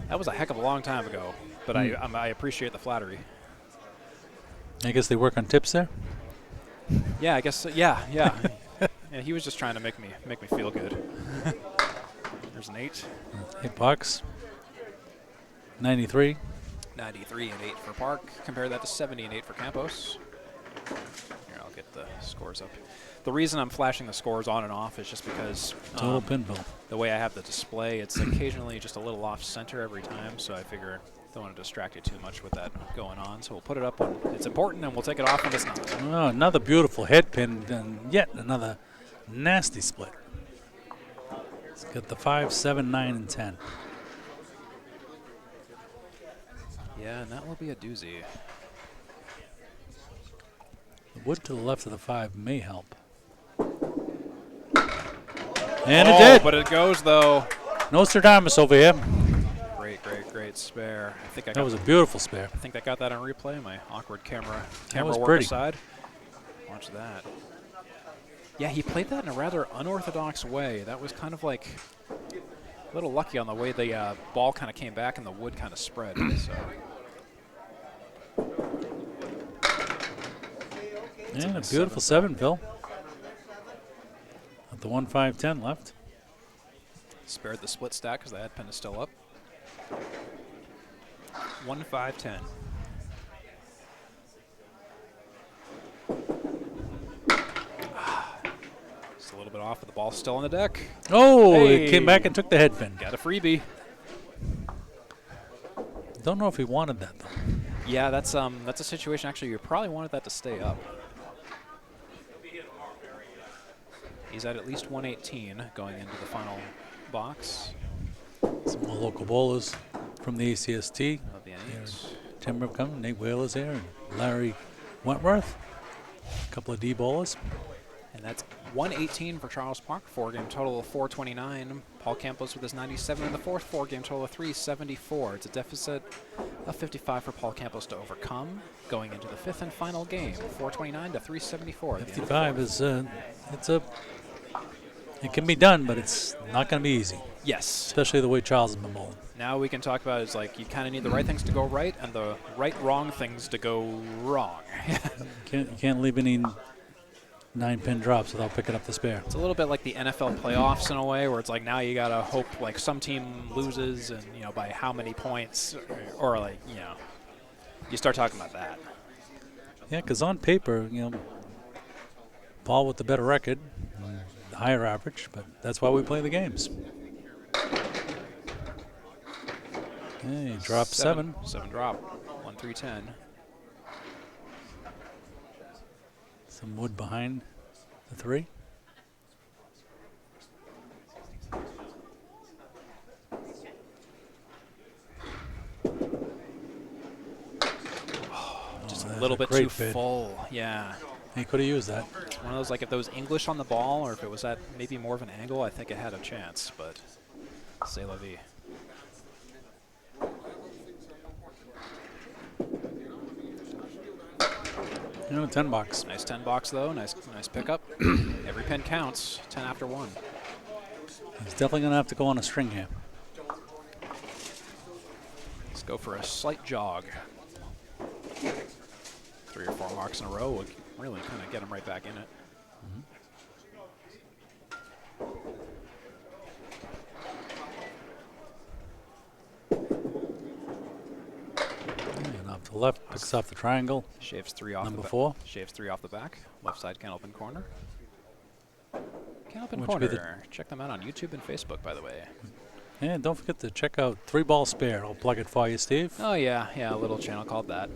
that was a heck of a long time ago, but I appreciate the flattery. I guess they work on tips there. Yeah, I guess so. Yeah. Yeah, he was just trying to make me feel good. There's an 8. $8. 93. 93 and 8 for Park. Compare that to 70 and 8 for Campos. Here, I'll get the scores up. The reason I'm flashing the scores on and off is just because Total pinball. the way I have the display, it's occasionally just a little off center every time, so I figure don't want to distract you too much with that going on. So we'll put it up when it's important, and we'll take it off when it's not. Oh, another beautiful head pin, and yet another nasty split. It's got the 5, 7, 9, and 10. Yeah, and that will be a doozy. The wood to the left of the 5 may help. And it did. But it goes, though. Nostradamus over here. Great spare. I think That was a beautiful spare. I think I got that on replay. My awkward camera was work pretty. aside. Watch that. Yeah, he played that in a rather unorthodox way. That was kind of like a little lucky on the way the ball kind of came back and the wood kind of spread. So. And a beautiful 7, Phil. At the 1, 5, 10 left. Spared the split stack because the head pin is still up. 1, 5, 10. Just a little bit off, but the ball's still on the deck. Oh, Hey. it came back and took the head pin. Got a freebie. Don't know if he wanted that, though. Yeah, that's a situation. Actually, you probably wanted that to stay up. He's at least 118 going into the final box. Some more local bowlers from the ACST. Of the Here, innings. Tim Ripcom, Nate Whalers here, and Larry Wentworth. A couple of D bowlers. And that's 118 for Charles Park. 4-game total of 429. Paul Campos with his 97 in the fourth. 4-game total of 374. It's a deficit of 55 for Paul Campos to overcome going into the fifth and final game. 429 to 374. at the end of the 55 fourth. is it can be done, but it's not going to be easy, Yes. especially the way Charles has been bowling. Now we can talk about is like you kind of need the right things to go right and the wrong things to go wrong. You can't leave any 9-pin drops without picking up the spare. It's a little bit like the NFL playoffs in a way, where it's like now you gotta hope like some team loses and by how many points, or like you start talking about that. Yeah, because on paper, Paul with the better record, the higher average, but that's why we play the games. Okay, drop 7. 7 drop. 1 3 10. Some wood behind the 3. Just a little bit too full. Yeah. He could have used that. One of those, like if there was English on the ball or if it was at maybe more of an angle, I think it had a chance, but c'est la vie. 10 box. Nice 10 box though. Nice pickup. Every pin counts. 10 after 1. He's definitely going to have to go on a string here. Let's go for a slight jog. 3 or 4 marks in a row would really kind of get him right back in it. And off to the left, picks off the triangle. Shaves 3 off Number the 4. Shaves 3 off the back. Left side Candlepin corner. Candlepin Which corner. Check them out on YouTube and Facebook, by the way. And don't forget to check out 3 Ball Spare. I'll plug it for you, Steve. Oh yeah, a little channel called that.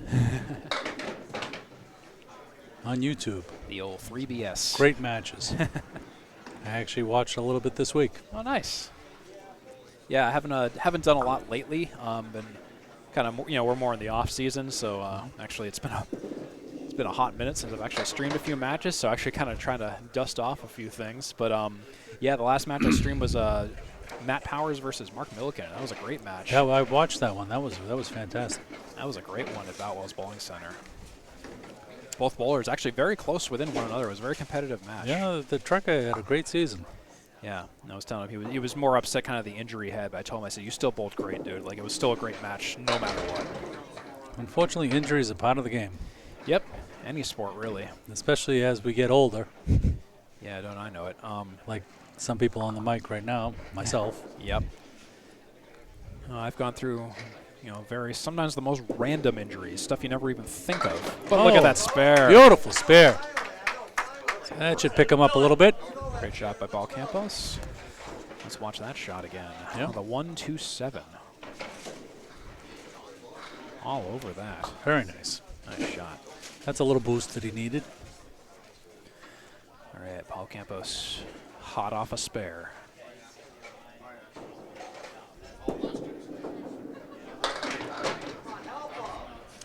On YouTube. The old 3BS. Great matches. I actually watched a little bit this week. Oh, nice. Yeah, I haven't done a lot lately. Been kind of we're more in the off season, so actually it's been a hot minute since I've actually streamed a few matches. So actually kind of trying to dust off a few things. But yeah, the last match I streamed was Matt Powers versus Mark Milliken. That was a great match. Yeah, I watched that one. That was fantastic. That was a great one at Boutwell's Bowling Center. Both bowlers actually very close within one another. It was a very competitive match. Yeah, the trucker had a great season. Yeah, I was telling him he was more upset kind of the injury he had, but I told him, I said, you still bowled great, dude. Like, it was still a great match no matter what. Unfortunately, injuries are part of the game. Yep, any sport, really. Especially as we get older. Yeah, don't I know it. Like some people on the mic right now, myself. Yep. I've gone through, sometimes the most random injuries, stuff you never even think of. But look at that spare. Beautiful spare. That should pick him up a little bit. Great shot by Paul Campos. Let's watch that shot again. Yep. The 1-2-7. All over that. Very nice. Nice shot. That's a little boost that he needed. All right, Paul Campos hot off a spare.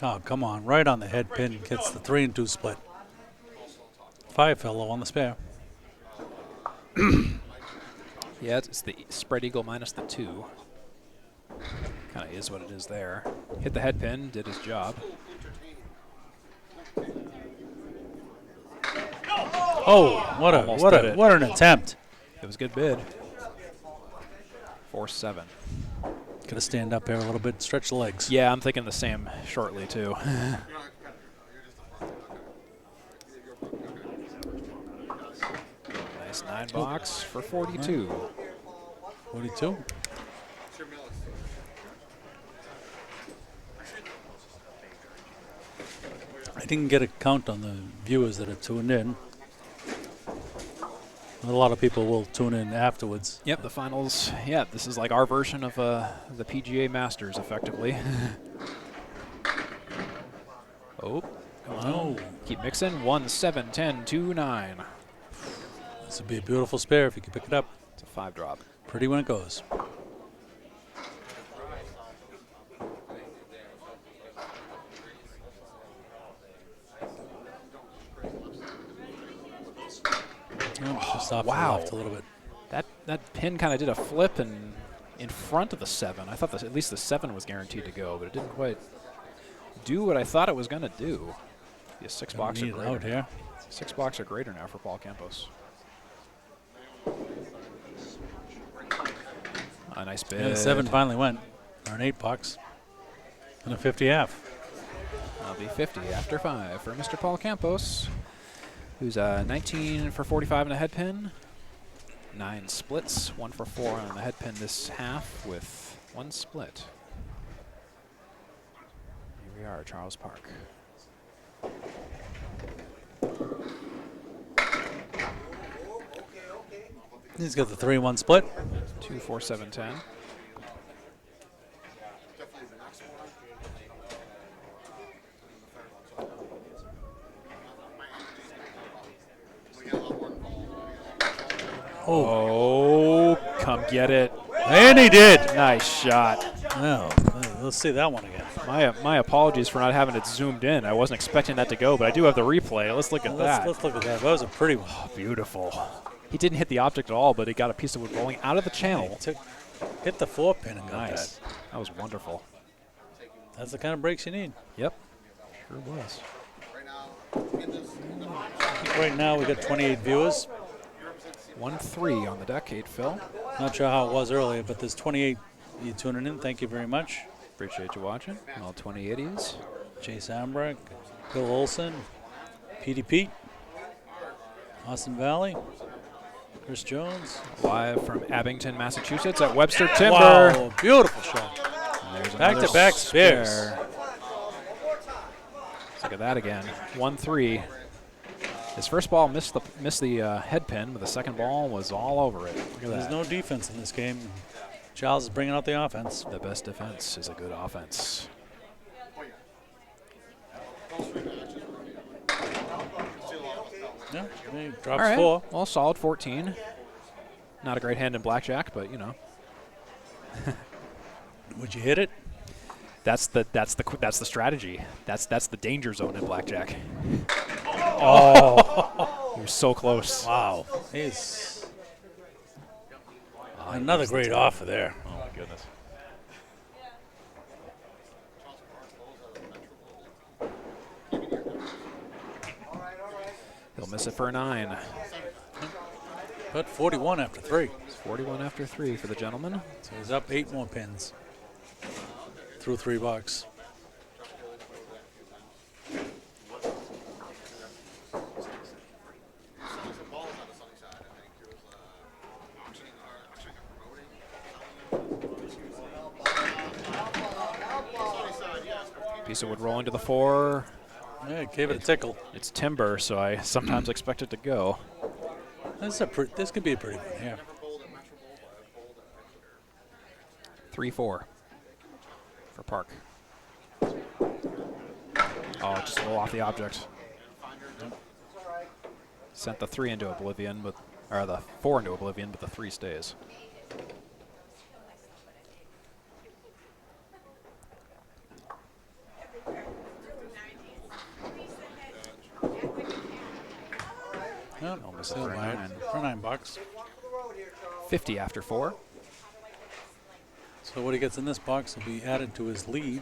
Oh, come on. Right on the head pin. Gets the 3 and 2 split. 5 fellow on the spare. Yeah, it's the spread eagle minus the 2. Kind of is what it is there. Hit the head pin, did his job. Oh, what an attempt. It was a good bid. 4-7. Gotta stand up here a little bit, stretch the legs. Yeah, I'm thinking the same shortly too. Nice 9 box for 42. 42. I didn't get a count on the viewers that are tuned in. A lot of people will tune in afterwards. Yep, the finals. Yeah, this is like our version of the PGA Masters, effectively. Oh, come on. Oh. Keep mixing. 1-7, 10, 2-9. This would be a beautiful spare if you could pick it up. It's a 5 drop. Pretty when it goes. Just off wow. the left a little bit. That pin kind of did a flip and in front of the 7. I thought at least the 7 was guaranteed to go, but it didn't quite do what I thought it was going to do. Be a 6 box or greater. Out here. 6 box or greater now for Paul Campos. A nice bid. Yeah, the 7 finally went for an 8 box and a 50 half. That'll be 50 after 5 for Mr. Paul Campos, who's 19 for 45 in a head pin. 9 splits, 1 for 4 on the head pin this half with 1 split. Here we are, Charles Park. He's got the 3-1 split. 2, 4, 7, 10. Oh, come get it. And he did. Nice shot. Oh, let's see that one again. My apologies for not having it zoomed in. I wasn't expecting that to go, but I do have the replay. Let's look at that. Let's look at that. That was a pretty one. Oh, beautiful. He didn't hit the object at all, but he got a piece of wood rolling out of the channel. Hit the 4-pin and got Nice. that. That was wonderful. That's the kind of breaks you need. Yep. Sure was. Right now we got 28 viewers. 1-3 on the decade, Phil. Not sure how it was earlier, but there's 28 you tuning in. Thank you very much. Appreciate you watching. All 2080s. Chase Ambrick, Bill Olson, Petey Pete, Austin Valley, Chris Jones. Live from Abington, Massachusetts at Webster Timber. Wow, beautiful shot. And there's Back-to-back another spares. spare. Let's look at that again. 1-3. His first ball missed the head pin, but the second ball was all over it. Look at There's that. no defense in this game. Charles is bringing out the offense. The best defense is a good offense. Yeah, he drops All right. 4. Well, solid 14. Not a great hand in blackjack, but you know. Would you hit it? That's the strategy. That's the danger zone in blackjack. Oh, He was so close. wow. He's another great offer there. Oh my goodness. He'll miss it for a 9. But 41 after 3. It's 41 after 3 for the gentleman. So he's up 8 more pins through $3. Piece of wood rolling to the 4. Yeah, gave it a tickle. It's timber, so I sometimes expect it to go. This could be a pretty one here. 3-4 for Park. Oh, just a little off the object. Sent the 3 into oblivion, or the 4 into oblivion, but the 3 stays. Yep, Almost still for a buy it 9. for $9. 50 after 4. So what he gets in this box will be added to his lead in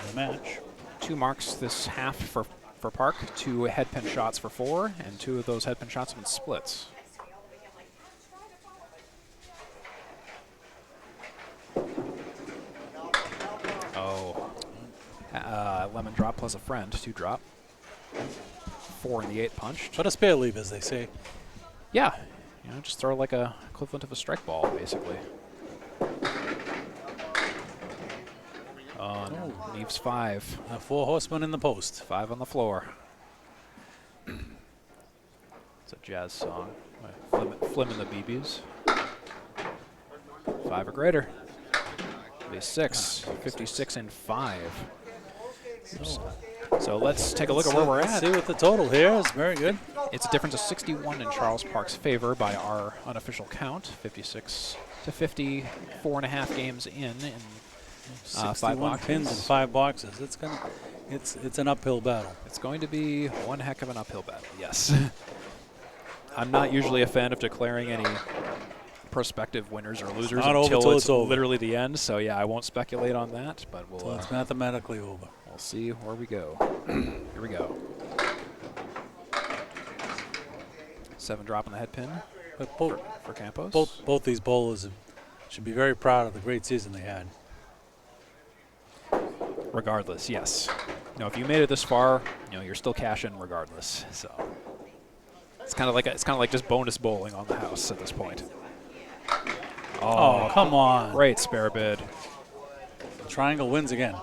the match. 2 marks this half for Park, 2 head pin shots for 4, and 2 of those head pin shots have been splits. Oh. Lemon drop plus a friend, 2 drop. 4 in the 8 punch. But a spare leave, as they say. Yeah, you know, just throw like a equivalent of a strike ball, basically. Oh, no. Leaves 5. 4 horsemen in the post. 5 on the floor. It's a jazz song. Flim and the BBs. 5 or greater. Be 6. 56 and 5. So let's take a look at where we're Let's at. see what the total here is. Very good. It's a difference of 61 in Charles Park's favor by our unofficial count. 56 to 50, 4.5 games in 5 61 boxes. pins in 5 boxes. It's an uphill battle. It's going to be one heck of an uphill battle, yes. I'm not usually a fan of declaring any prospective winners or losers not over until till it's it's over. literally the end. So yeah, I won't speculate on that, but So we'll it's mathematically over. we'll see where we go. Here we go. 7 drop on the head pin But for Campos. both these bowlers should be very proud of the great season they had. Regardless, yes. You know, if you made it this far, you know, you're still cashing regardless. So it's kind of like just bonus bowling on the house at this point. Oh, come on. Great spare bid. The triangle wins again.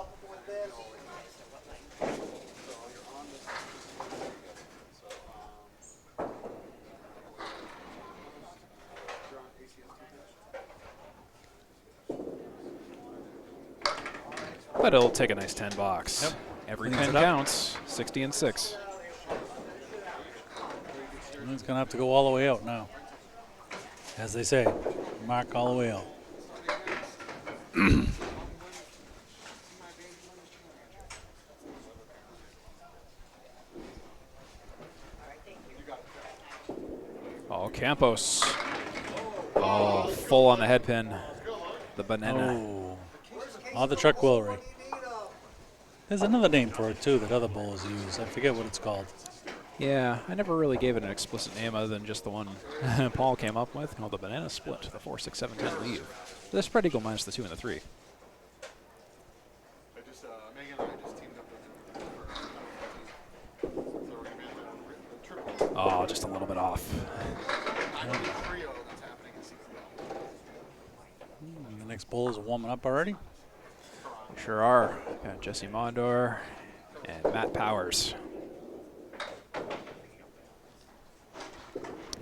But it'll take a nice 10 box. Yep. Every Cleans pin it up. counts. 60 and 6. And he's going to have to go all the way out now. As they say, mark all the way out. Oh, Campos. Oh, full on the head pin. The banana. Oh, all the truckweillery. There's another name for it too that other bowlers use. I forget what it's called. Yeah, I never really gave it an explicit name other than just the one Paul came up with called the banana split, the 4, 6, 7, 10 leave. The spread eagle minus the 2 and the 3. Megan and I just teamed up. Oh, just a little bit off. The next bowlers are warming up already. Sure are. Got Jesse Mondor and Matt Powers.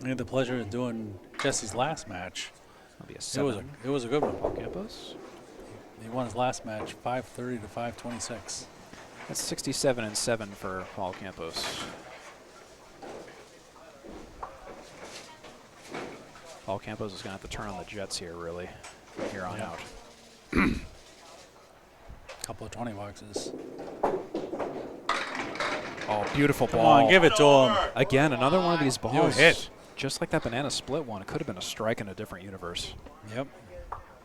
I had the pleasure of doing Jesse's last match. That'll be a 7. It was a good one. Paul Campos. He won his last match 530 to 526. That's 67 and 7 for Paul Campos. Paul Campos is going to have to turn on the jets here, really, from here on out. Couple of 20 boxes. Oh, beautiful ball. Come on, give it to him. Again, another one of these balls. hit. Just like that banana split one. It could have been a strike in a different universe. Yep.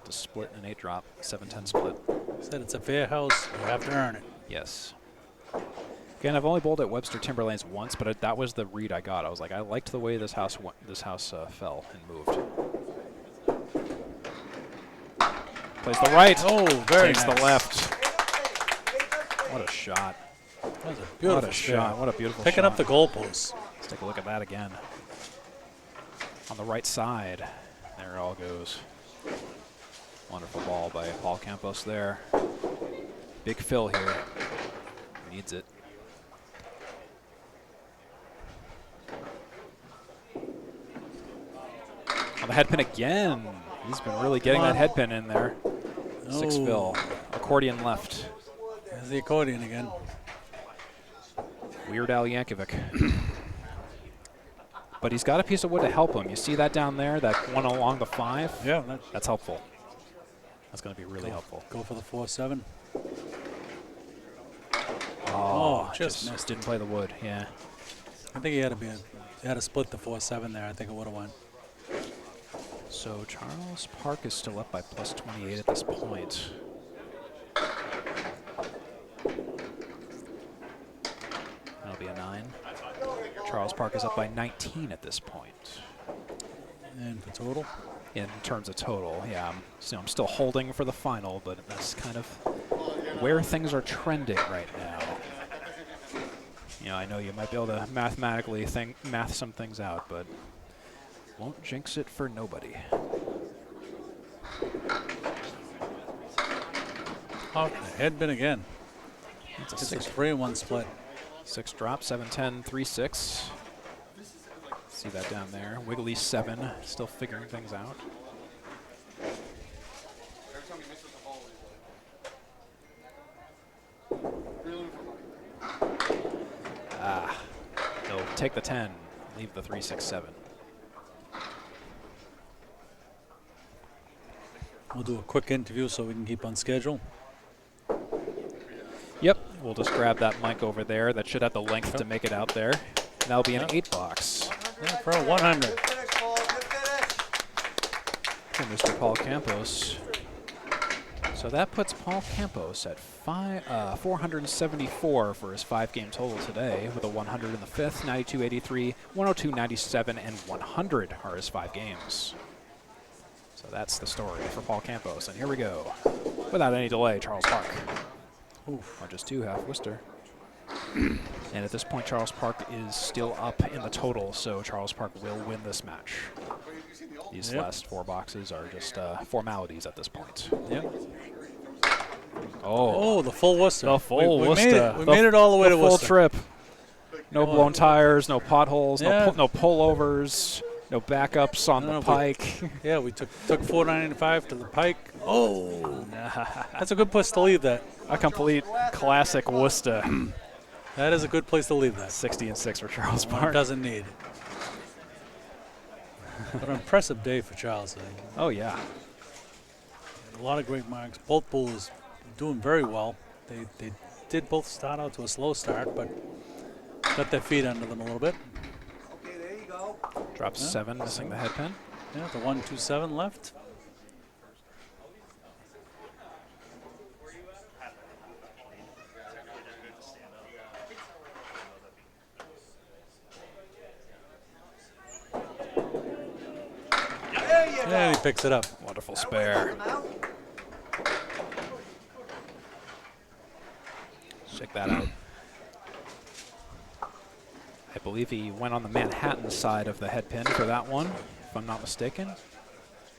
To split an 8 drop, 7-10 split. Said it's a fair house. You have to earn it. Yes. Again, I've only bowled at Webster Timberlanes once, but that was the read I got. I was like, I liked the way this house fell and moved. Plays the right. Oh, very Takes nice. the left. What a shot. That was a beautiful What a shot. What a beautiful Picking shot. up the goalposts. Let's take a look at that again. On the right side. There it all goes. Wonderful ball by Paul Campos there. Big fill here. Needs it. On the head pin again. He's been really getting that head pin in there. 6 fill. Accordion left. There's the accordion again. Weird Al Yankovic. But he's got a piece of wood to help him. You see that down there, that one along the 5? Yeah. That's helpful. That's going to be really helpful. Go for the 4-7. Oh, just missed. didn't play the wood. Yeah. I think he had to split the 4-7 there. I think it would have went. So Charles Park is still up by plus 28 at this point. That'll be a 9. Charles Park is up by 19 at this point. And for total? In terms of total, yeah. So I'm still holding for the final, but that's kind of where things are trending right now. You know, I know you might be able to mathematically math some things out, but won't jinx it for nobody. Oh, the head bin again. It's a It's 6 a 3-1 split. 6 drop, 7-10, 3-6. See that down there. Wiggly 7, still figuring things out. Ah, he'll take the 10, leave the 3, 6, 7. We'll do a quick interview so we can keep on schedule. Yep, we'll just grab that mic over there. That should have the length to make it out there. And that'll be an 8 box. Yeah, for a 100. For Mr. Paul Campos. So that puts Paul Campos at 474 for his 5-game total today, with a 100 in the 5th, 92, 83, 102, 97, and 100 are his 5 games. So that's the story for Paul Campos. And here we go. Without any delay, Charles Park. Oof, or just 2 half Worcester. And at this point, Charles Park is still up in the total, so Charles Park will win this match. These last 4 boxes are just formalities at this point. Yep. Oh, the full Worcester. the full Worcester. We made it all the way to full Worcester. trip. No blown tires, no potholes, Yeah. no pullovers, no backups on the pike. Yeah, we took 495 to the pike. Oh, that's a good place to leave that. A complete classic Worcester. That is a good place to leave that. 60 and 6 for Charles One Park. doesn't need. But an impressive day for Charles. Oh, yeah. A lot of great marks. Both bowlers doing very well. They did both start out to a slow start, but got their feet under them a little bit. Okay, there you go. Drops 7, missing the head pin. Yeah, the 1-2-7 left. And he picks it up. Wonderful spare. Check that out. I believe he went on the Manhattan side of the head pin for that one, if I'm not mistaken.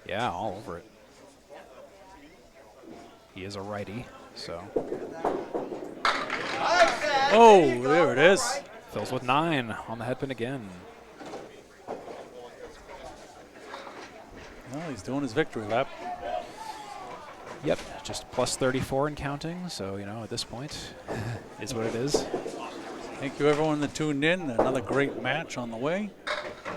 Yeah, all over it. He is a righty, so. Oh, there it is. Fills with 9 on the head pin again. Well, he's doing his victory lap. Yep, just plus 34 and counting, so, you know, at this point, is what it is. Thank you, everyone that tuned in. Another great match on the way.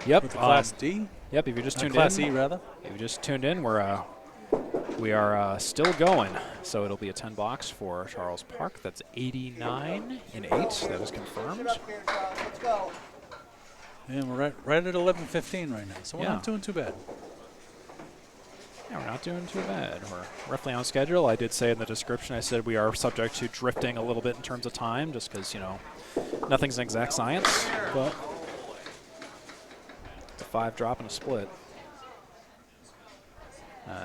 Yep. With the Class D. Yep, if you just tuned Class in. E, rather. If you just tuned in, we are still going. So it'll be a 10 box for Charles Park. That's 89 in 8. That is confirmed. Let's go. And we're right at 11:15 right now, so we're Yeah. not doing too bad. Yeah, we're not doing too bad. We're roughly on schedule. I did say in the description, I said we are subject to drifting a little bit in terms of time, just because, you know, nothing's an exact science. But it's a 5 drop and a split.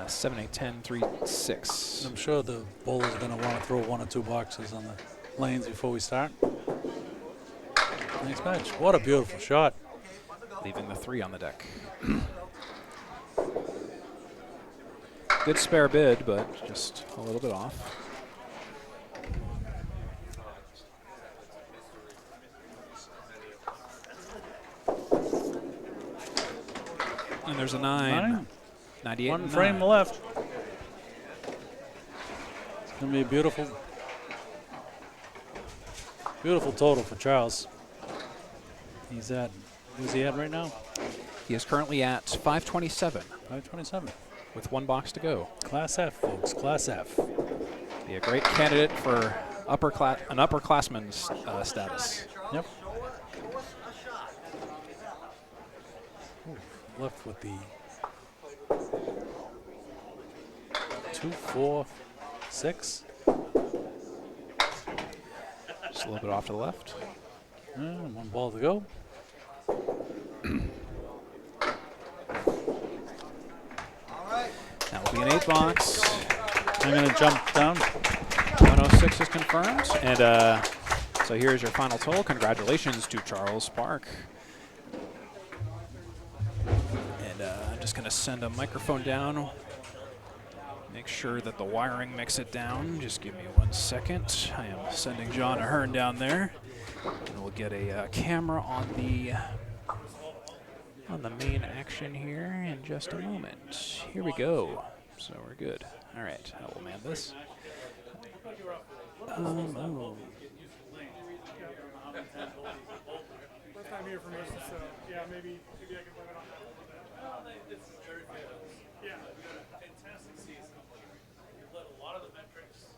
7, 8, 10, 3, 6. I'm sure the bowlers are going to want to throw 1 or 2 boxes on the lanes before we start. Nice match. What a beautiful shot. Leaving the 3 on the deck. Good spare bid, but just a little bit off. And there's a 9. 98. 1 frame left. It's going to be a beautiful total for Charles. He's at, where's he at right now? He is currently at 527 527. with 1 box to go. Class F, folks. Class F. Be a great candidate for an upperclassman status. Yep. Ooh, left with the 2, 4, 6. Just a little bit off to the left. And 1 ball to go. That will be an 8 box. I'm going to jump down. 106 is confirmed. And so here's your final total. Congratulations to Charles Park. And I'm just going to send a microphone down. Make sure that the wiring makes it down. Just give me 1 second. I am sending John Ahearn down there. And we'll get a camera on the main action here in just a moment. Here we go. So we're good. All right, I will man this. Oh. First time here for me, so yeah, maybe I can blame it on that. It's very good. Yeah. Fantastic season. You led a lot of the metrics.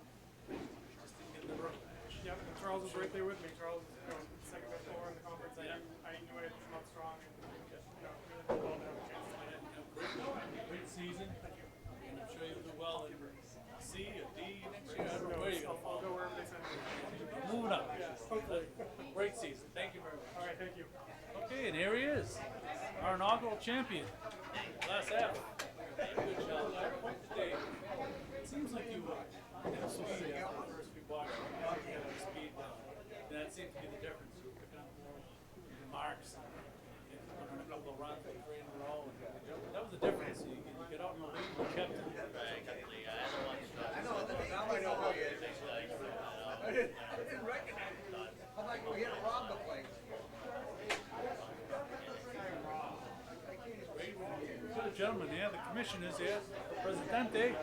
Just didn't get the rookie match. Yeah, and Charles was right there with me. Charles was second best bowler in the conference. I knew I had to come up strong and really did well to have a chance to win it. Great season. And I'm sure you'll do well in C or D next year. I don't know where you're going to I'll fall. go wherever they send me. Moving up. Hopefully. Great season. Thank you very much. All right, thank you. Okay, and here he is, our inaugural champion. Class F. Good job. Today. It seems like you had speed after the first few boxes. You had speed now. And that seemed to be the difference. You were picking up more marks and running a couple of runs with 3 in a row. That was the difference. You get out in the lead, you kept it. I know, now I know who he is. I didn't recognize him. I'm like, we had to rob the place. Good gentlemen, yeah, the commission is here. Presidente.